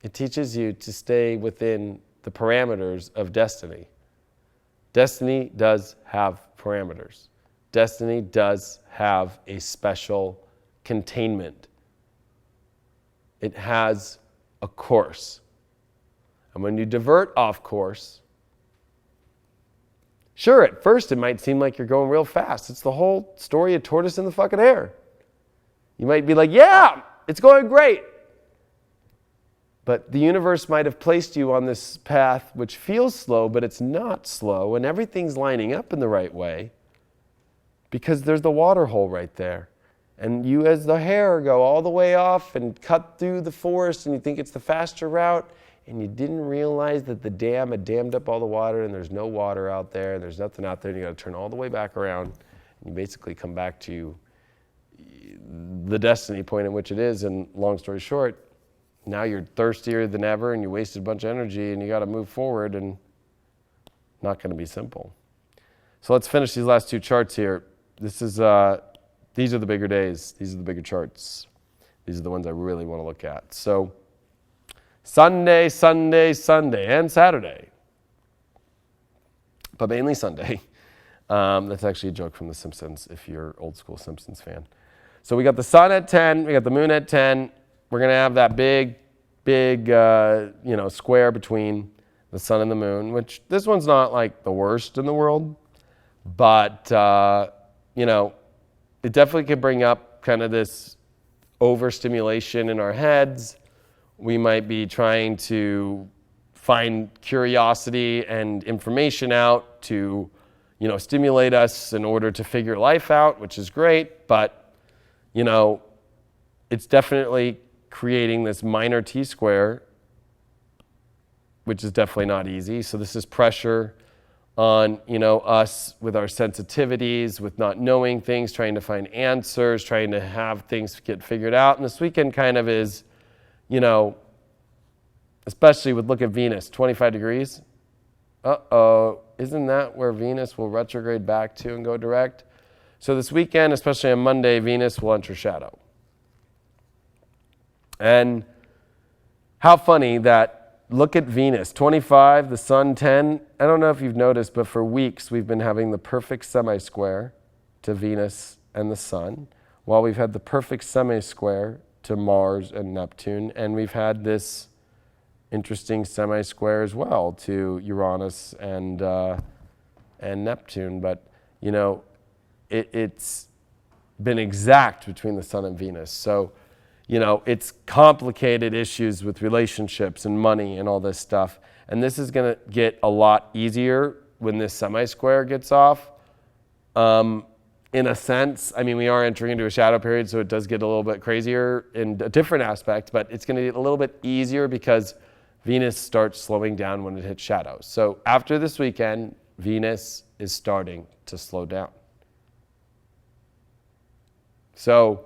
It teaches you to stay within the parameters of destiny. Destiny does have parameters. Destiny does have a special containment. It has a course. And when you divert off course, sure, at first it might seem like you're going real fast. It's the whole story of tortoise in the fucking hare. You might be like, yeah, it's going great. But the universe might have placed you on this path which feels slow, but it's not slow, and everything's lining up in the right way because there's the water hole right there. And you, as the hare, go all the way off and cut through the forest, and you think it's the faster route, and you didn't realize that the dam had dammed up all the water and there's no water out there and there's nothing out there, and you got to turn all the way back around, and you basically come back to the destiny point at which it is. And long story short, now you're thirstier than ever and you wasted a bunch of energy and you got to move forward, and not going to be simple. So let's finish these last two charts here. These are the bigger days. These are the bigger charts. These are the ones I really want to look at. So Sunday, Sunday, Sunday, and Saturday. But mainly Sunday. That's actually a joke from The Simpsons, if you're an old school Simpsons fan. So we got the sun at 10, we got the moon at 10. We're going to have that big square between the sun and the moon, which this one's not like the worst in the world, but, it definitely could bring up kind of this overstimulation in our heads. We might be trying to find curiosity and information out to, stimulate us in order to figure life out, which is great, but, it's definitely creating this minor T-square, which is definitely not easy. So this is pressure on, us with our sensitivities, with not knowing things, trying to find answers, trying to have things get figured out. And this weekend kind of is, especially with look at Venus, 25 degrees. Isn't that where Venus will retrograde back to and go direct? So this weekend, especially on Monday, Venus will enter shadow. And how funny that, look at Venus, 25, the sun 10. I don't know if you've noticed, but for weeks we've been having the perfect semi-square to Venus and the sun, while we've had the perfect semi-square to Mars and Neptune, and we've had this interesting semi-square as well to Uranus and Neptune. But, it's been exact between the sun and Venus. So, it's complicated issues with relationships and money and all this stuff. And this is going to get a lot easier when this semi-square gets off. In a sense, we are entering into a shadow period, so it does get a little bit crazier in a different aspect, but it's going to get a little bit easier because Venus starts slowing down when it hits shadow. So after this weekend, Venus is starting to slow down. So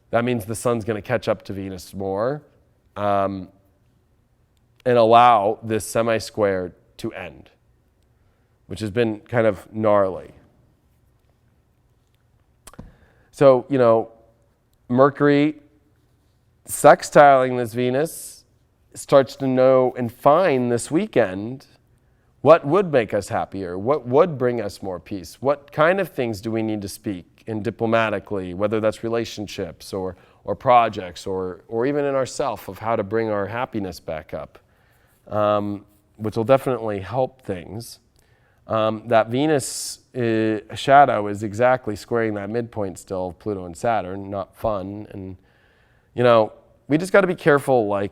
that means the sun's going to catch up to Venus more and allow this semi-square to end, which has been kind of gnarly. So, Mercury sextiling this Venus starts to know and find this weekend what would make us happier, what would bring us more peace, what kind of things do we need to speak in diplomatically, whether that's relationships or projects or even in ourself of how to bring our happiness back up, which will definitely help things. That Venus shadow is exactly squaring that midpoint still of Pluto and Saturn, not fun. And, we just got to be careful,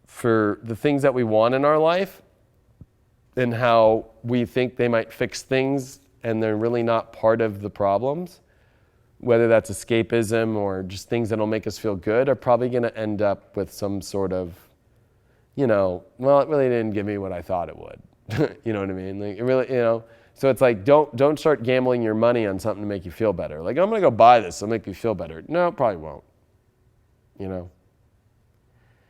for the things that we want in our life and how we think they might fix things and they're really not part of the problems, whether that's escapism or just things that'll make us feel good, are probably going to end up with some sort of, it really didn't give me what I thought it would. You know what I mean? It really, so it's like, don't start gambling your money on something to make you feel better. I'm going to go buy this, it'll make me feel better. No, it probably won't.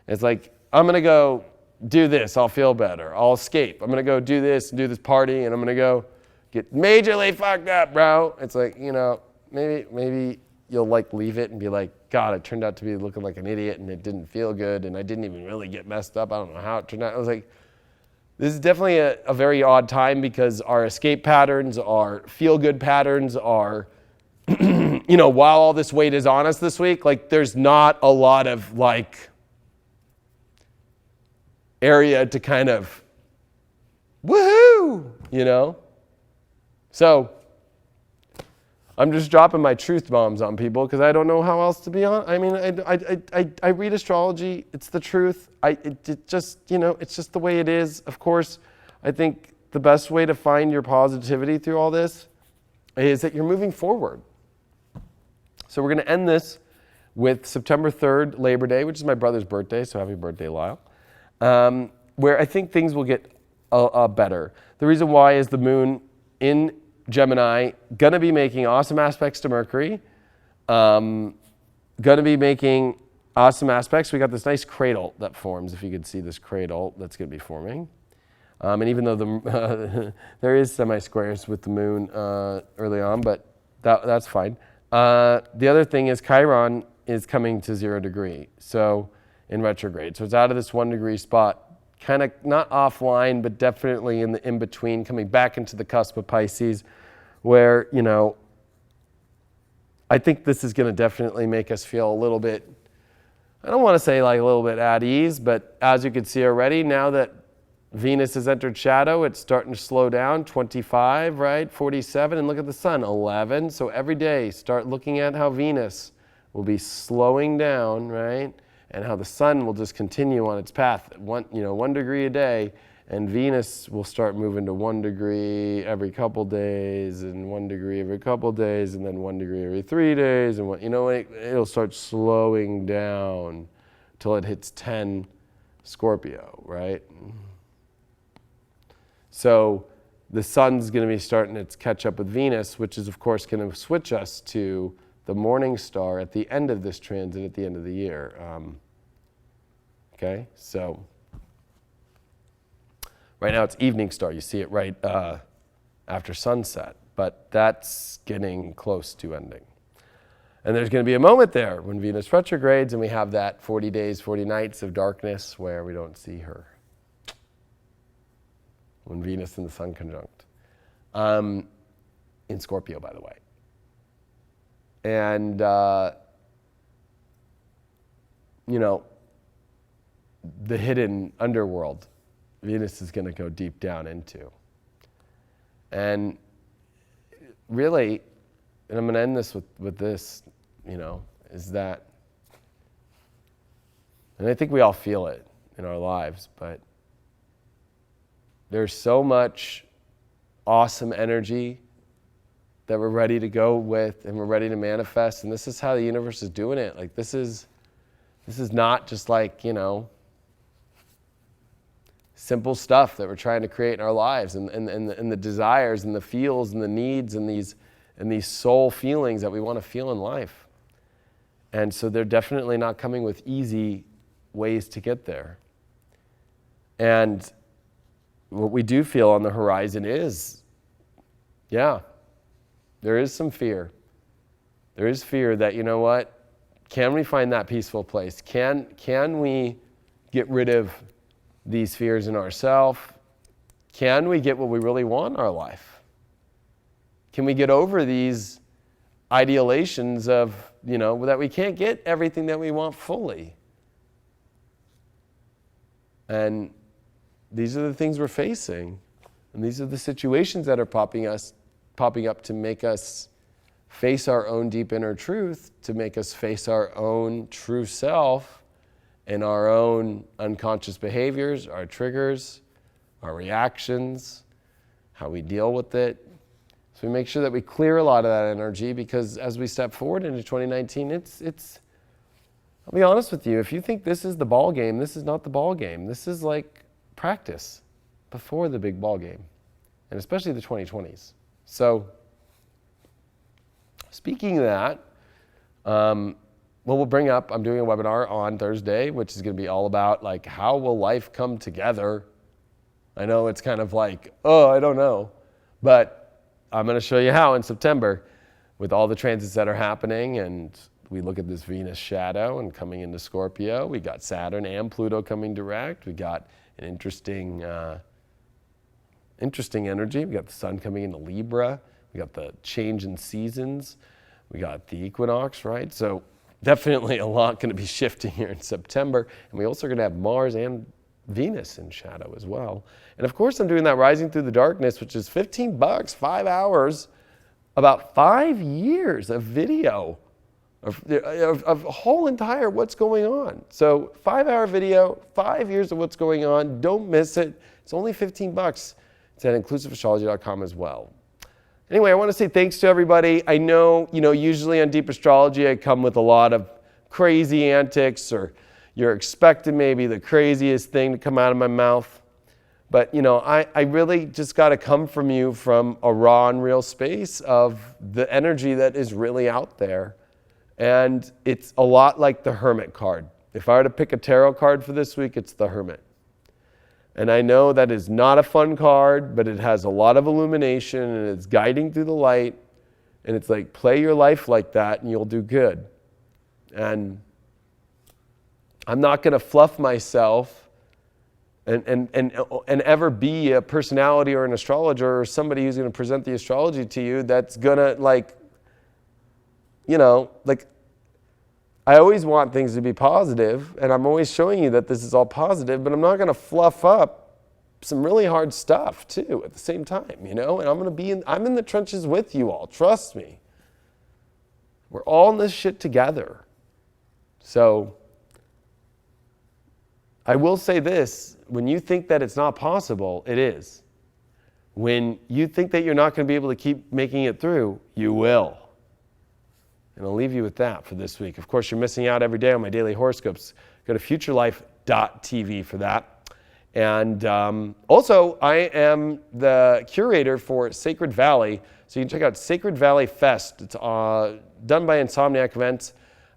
It's like, I'm going to go do this, I'll feel better. I'll escape. I'm going to go do this and do this party, and I'm going to go get majorly fucked up, bro. It's like, maybe you'll leave it and be like, God, it turned out to be looking like an idiot and it didn't feel good and I didn't even really get messed up. I don't know how it turned out. I was like, this is definitely a very odd time because our escape patterns, our feel-good patterns are, while all this weight is on us this week, there's not a lot of area to kind of woohoo, So I'm just dropping my truth bombs on people because I don't know how else to be on. I read astrology. It's the truth. It's just the way it is. Of course, I think the best way to find your positivity through all this is that you're moving forward. So we're going to end this with September 3rd, Labor Day, which is my brother's birthday. So happy birthday, Lyle. where I think things will get better. The reason why is the moon in Gemini, going to be making awesome aspects to Mercury, going to be making awesome aspects. We got this nice cradle that forms, if you could see this cradle that's going to be forming. And even though there is semi-squares with the moon early on, but that's fine. The other thing is Chiron is coming to 0 degree, so in retrograde. So it's out of this 1 degree spot, kind of not offline, but definitely in the in-between, coming back into the cusp of Pisces, where, you know, I think this is going to definitely make us feel a little bit, I don't want to say like a little bit at ease, but as you can see already, now that Venus has entered shadow, it's starting to slow down, 25, right? 47, and look at the sun, 11. So every day, start looking at how Venus will be slowing down, right? And how the sun will just continue on its path, 1 degree a day, and Venus will start moving to 1 degree every couple days, and 1 degree every couple days, and then 1 degree every 3 days, and it'll start slowing down till it hits 10 Scorpio, right? So the sun's going to be starting its catch up with Venus, which is of course going to switch us to the morning star at the end of this transit at the end of the year. Okay, so right now it's evening star. You see it right after sunset, but that's getting close to ending. And there's going to be a moment there when Venus retrogrades and we have that 40 days, 40 nights of darkness where we don't see her. When Venus and the sun conjunct. In Scorpio, by the way. And, the hidden underworld, Venus is going to go deep down into. And really, and I'm going to end this with this, is that, and I think we all feel it in our lives, but there's so much awesome energy that we're ready to go with and we're ready to manifest. And this is how the universe is doing it. Like this is not just like, simple stuff that we're trying to create in our lives and the desires and the feels and the needs and these soul feelings that we want to feel in life. And so they're definitely not coming with easy ways to get there. And what we do feel on the horizon is, there is some fear. There is fear that, can we find that peaceful place? Can we get rid of these fears in ourselves? Can we get what we really want in our life? Can we get over these ideations of, that we can't get everything that we want fully? And these are the things we're facing. And these are the situations that are popping up to make us face our own deep inner truth, to make us face our own true self and our own unconscious behaviors, our triggers, our reactions, how we deal with it. So we make sure that we clear a lot of that energy, because as we step forward into 2019, it's I'll be honest with you, if you think this is the ball game, this is not the ball game. This is like practice before the big ball game, and especially the 2020s. So speaking of that, we'll bring up, I'm doing a webinar on Thursday, which is going to be all about like, how will life come together? I know it's kind of like, I don't know, but I'm going to show you how in September with all the transits that are happening. And we look at this Venus shadow and coming into Scorpio. We got Saturn and Pluto coming direct. We got an interesting energy. We got the sun coming into Libra. We got the change in seasons. We got the equinox, right? So definitely a lot going to be shifting here in September. And we also are going to have Mars and Venus in shadow as well. And of course, I'm doing that Rising Through the Darkness, which is $15, 5 hours, about 5 years of video of a whole entire what's going on. So 5-hour video, 5 years of what's going on. Don't miss it. It's only $15. It's at inclusiveastrology.com as well. Anyway, I want to say thanks to everybody. I know, usually on Deep Astrology, I come with a lot of crazy antics or, You're expecting maybe the craziest thing to come out of my mouth. But, you know, I really just got to come from you from a raw and real space of the energy that is really out there. And it's a lot like the Hermit card. If I were to pick a tarot card for this week, it's the Hermit. And I know that is not a fun card, but it has a lot of illumination and it's guiding through the light. And it's like, play your life like that and you'll do good. And I'm not going to fluff myself and ever be a personality or an astrologer or somebody who's going to present the astrology to you that's going to, like, you know, like, I always want things to be positive, and I'm always showing you that this is all positive, but I'm not going to fluff up some really hard stuff too at the same time, you know? And I'm in the trenches with you all, trust me. We're all in this shit together. So I will say this, when you think that it's not possible, it is. When you think that you're not going to be able to keep making it through, you will. And I'll leave you with that for this week. Of course, you're missing out every day on my daily horoscopes. Go to futurelife.tv for that. And also, I am the curator for Sacred Valley. So you can check out Sacred Valley Fest. It's done by Insomniac Events.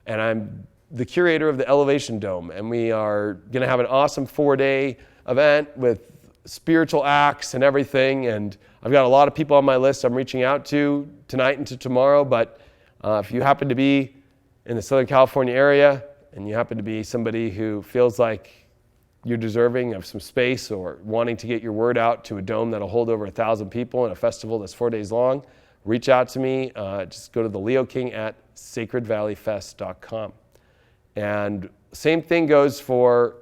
And I'm the curator of the Elevation Dome. And we are going to have an awesome 4-day event with spiritual acts and everything. And I've got a lot of people on my list I'm reaching out to tonight and to tomorrow. But if you happen to be in the Southern California area and you happen to be somebody who feels like you're deserving of some space or wanting to get your word out to a dome that'll hold over 1,000 people in a festival that's 4 days long, reach out to me. Just go to the Leo King at sacredvalleyfest.com. And same thing goes for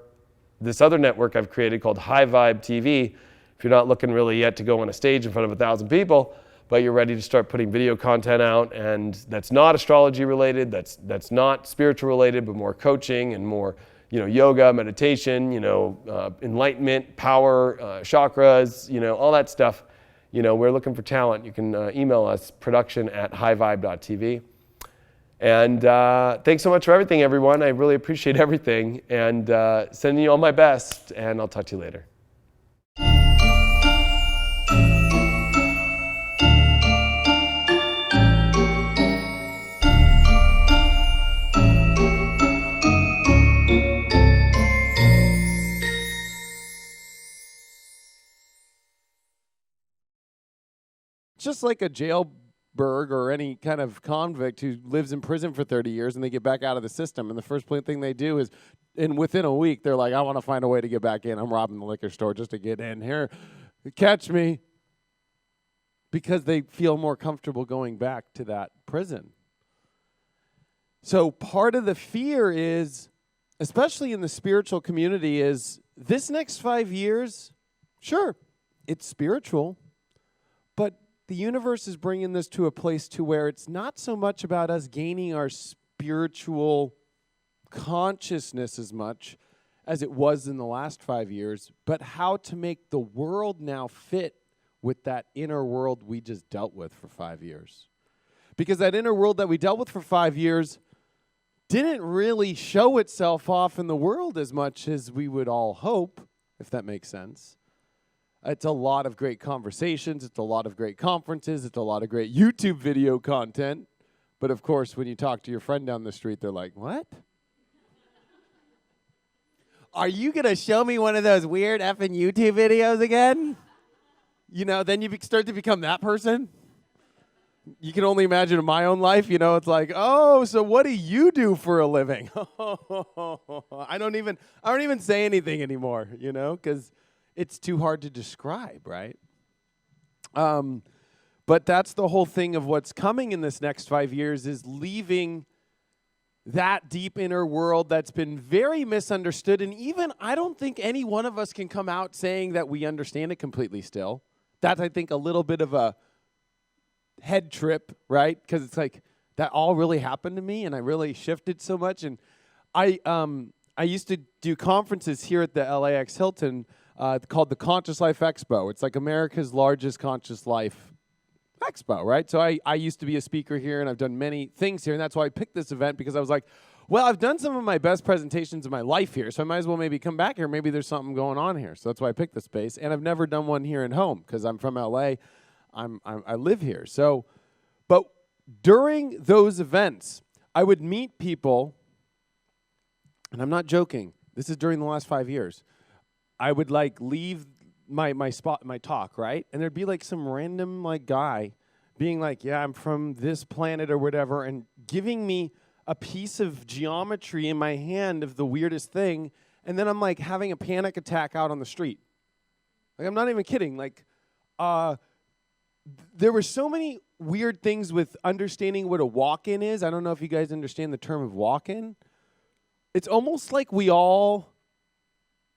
this other network I've created called High Vibe TV. If you're not looking really yet to go on a stage in front of 1,000 people, but you're ready to start putting video content out, and that's not astrology related, that's not spiritual related, but more coaching and more, you know, yoga, meditation, you know, enlightenment, power, chakras, you know, all that stuff. You know, we're looking for talent. You can email us, production@highvibe.tv. And thanks so much for everything, everyone. I really appreciate everything, and sending you all my best, and I'll talk to you later. Just like a jailbird or any kind of convict who lives in prison for 30 years and they get back out of the system, and the first thing they do is, and within a week, they're like, I want to find a way to get back in. I'm robbing the liquor store just to get in here. Catch me. Because they feel more comfortable going back to that prison. So part of the fear is, especially in the spiritual community, is this next 5 years, sure, it's spiritual, but the universe is bringing this to a place to where it's not so much about us gaining our spiritual consciousness as much as it was in the last 5 years, but how to make the world now fit with that inner world we just dealt with for 5 years. Because that inner world that we dealt with for 5 years didn't really show itself off in the world as much as we would all hope, if that makes sense. It's a lot of great conversations. It's a lot of great conferences. It's a lot of great YouTube video content. But of course, when you talk to your friend down the street, they're like, what? Are you going to show me one of those weird effing YouTube videos again? You know, then you start to become that person. You can only imagine in my own life, you know, it's like, oh, so what do you do for a living? I don't even say anything anymore, you know, because it's too hard to describe, right? But that's the whole thing of what's coming in this next 5 years, is leaving that deep inner world that's been very misunderstood. And even I don't think any one of us can come out saying that we understand it completely still. That's, I think, a little bit of a head trip, right? Because it's like, that all really happened to me, and I really shifted so much. And I used to do conferences here at the LAX Hilton called the Conscious Life Expo. It's like America's largest conscious life expo, right? So I used to be a speaker here, and I've done many things here, and that's why I picked this event, because I was like, Well, I've done some of my best presentations of my life here, so I might as well maybe come back here. Maybe there's something going on here. So that's why I picked the space. And I've never done one here at home because I'm from LA. I live here. So, but during those events, I would meet people, and I'm not joking. This is during the last 5 years. I would like leave my spot, my talk, right? And there'd be like some random like guy being like, yeah, I'm from this planet or whatever, and giving me a piece of geometry in my hand of the weirdest thing, and then I'm like having a panic attack out on the street. Like, I'm not even kidding. Like, there were so many weird things with understanding what a walk-in is. I don't know if you guys understand the term of walk-in. It's almost like we all,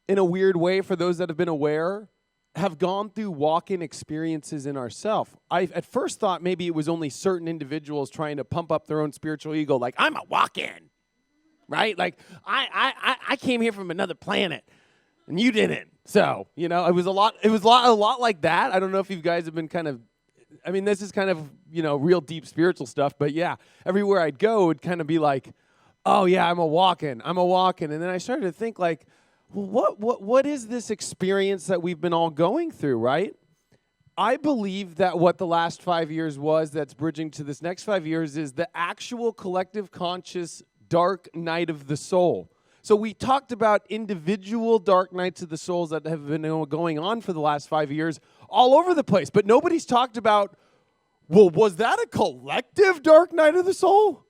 in a weird way, for those that have been aware, have gone through walk-in experiences in ourselves. I at first thought maybe it was only certain individuals trying to pump up their own spiritual ego, like, I'm a walk-in, right? Like, I came here from another planet, and you didn't. So, you know, it was a lot like that. I don't know if you guys have been kind of, I mean, this is kind of, you know, real deep spiritual stuff, but yeah, everywhere I'd go, it would kind of be like, oh yeah, I'm a walk-in. And then I started to think like, well, what is this experience that we've been all going through, right? I believe that what the last 5 years was that's bridging to this next 5 years is the actual collective conscious dark night of the soul. So we talked about individual dark nights of the souls that have been going on for the last 5 years all over the place, but nobody's talked about, well, was that a collective dark night of the soul?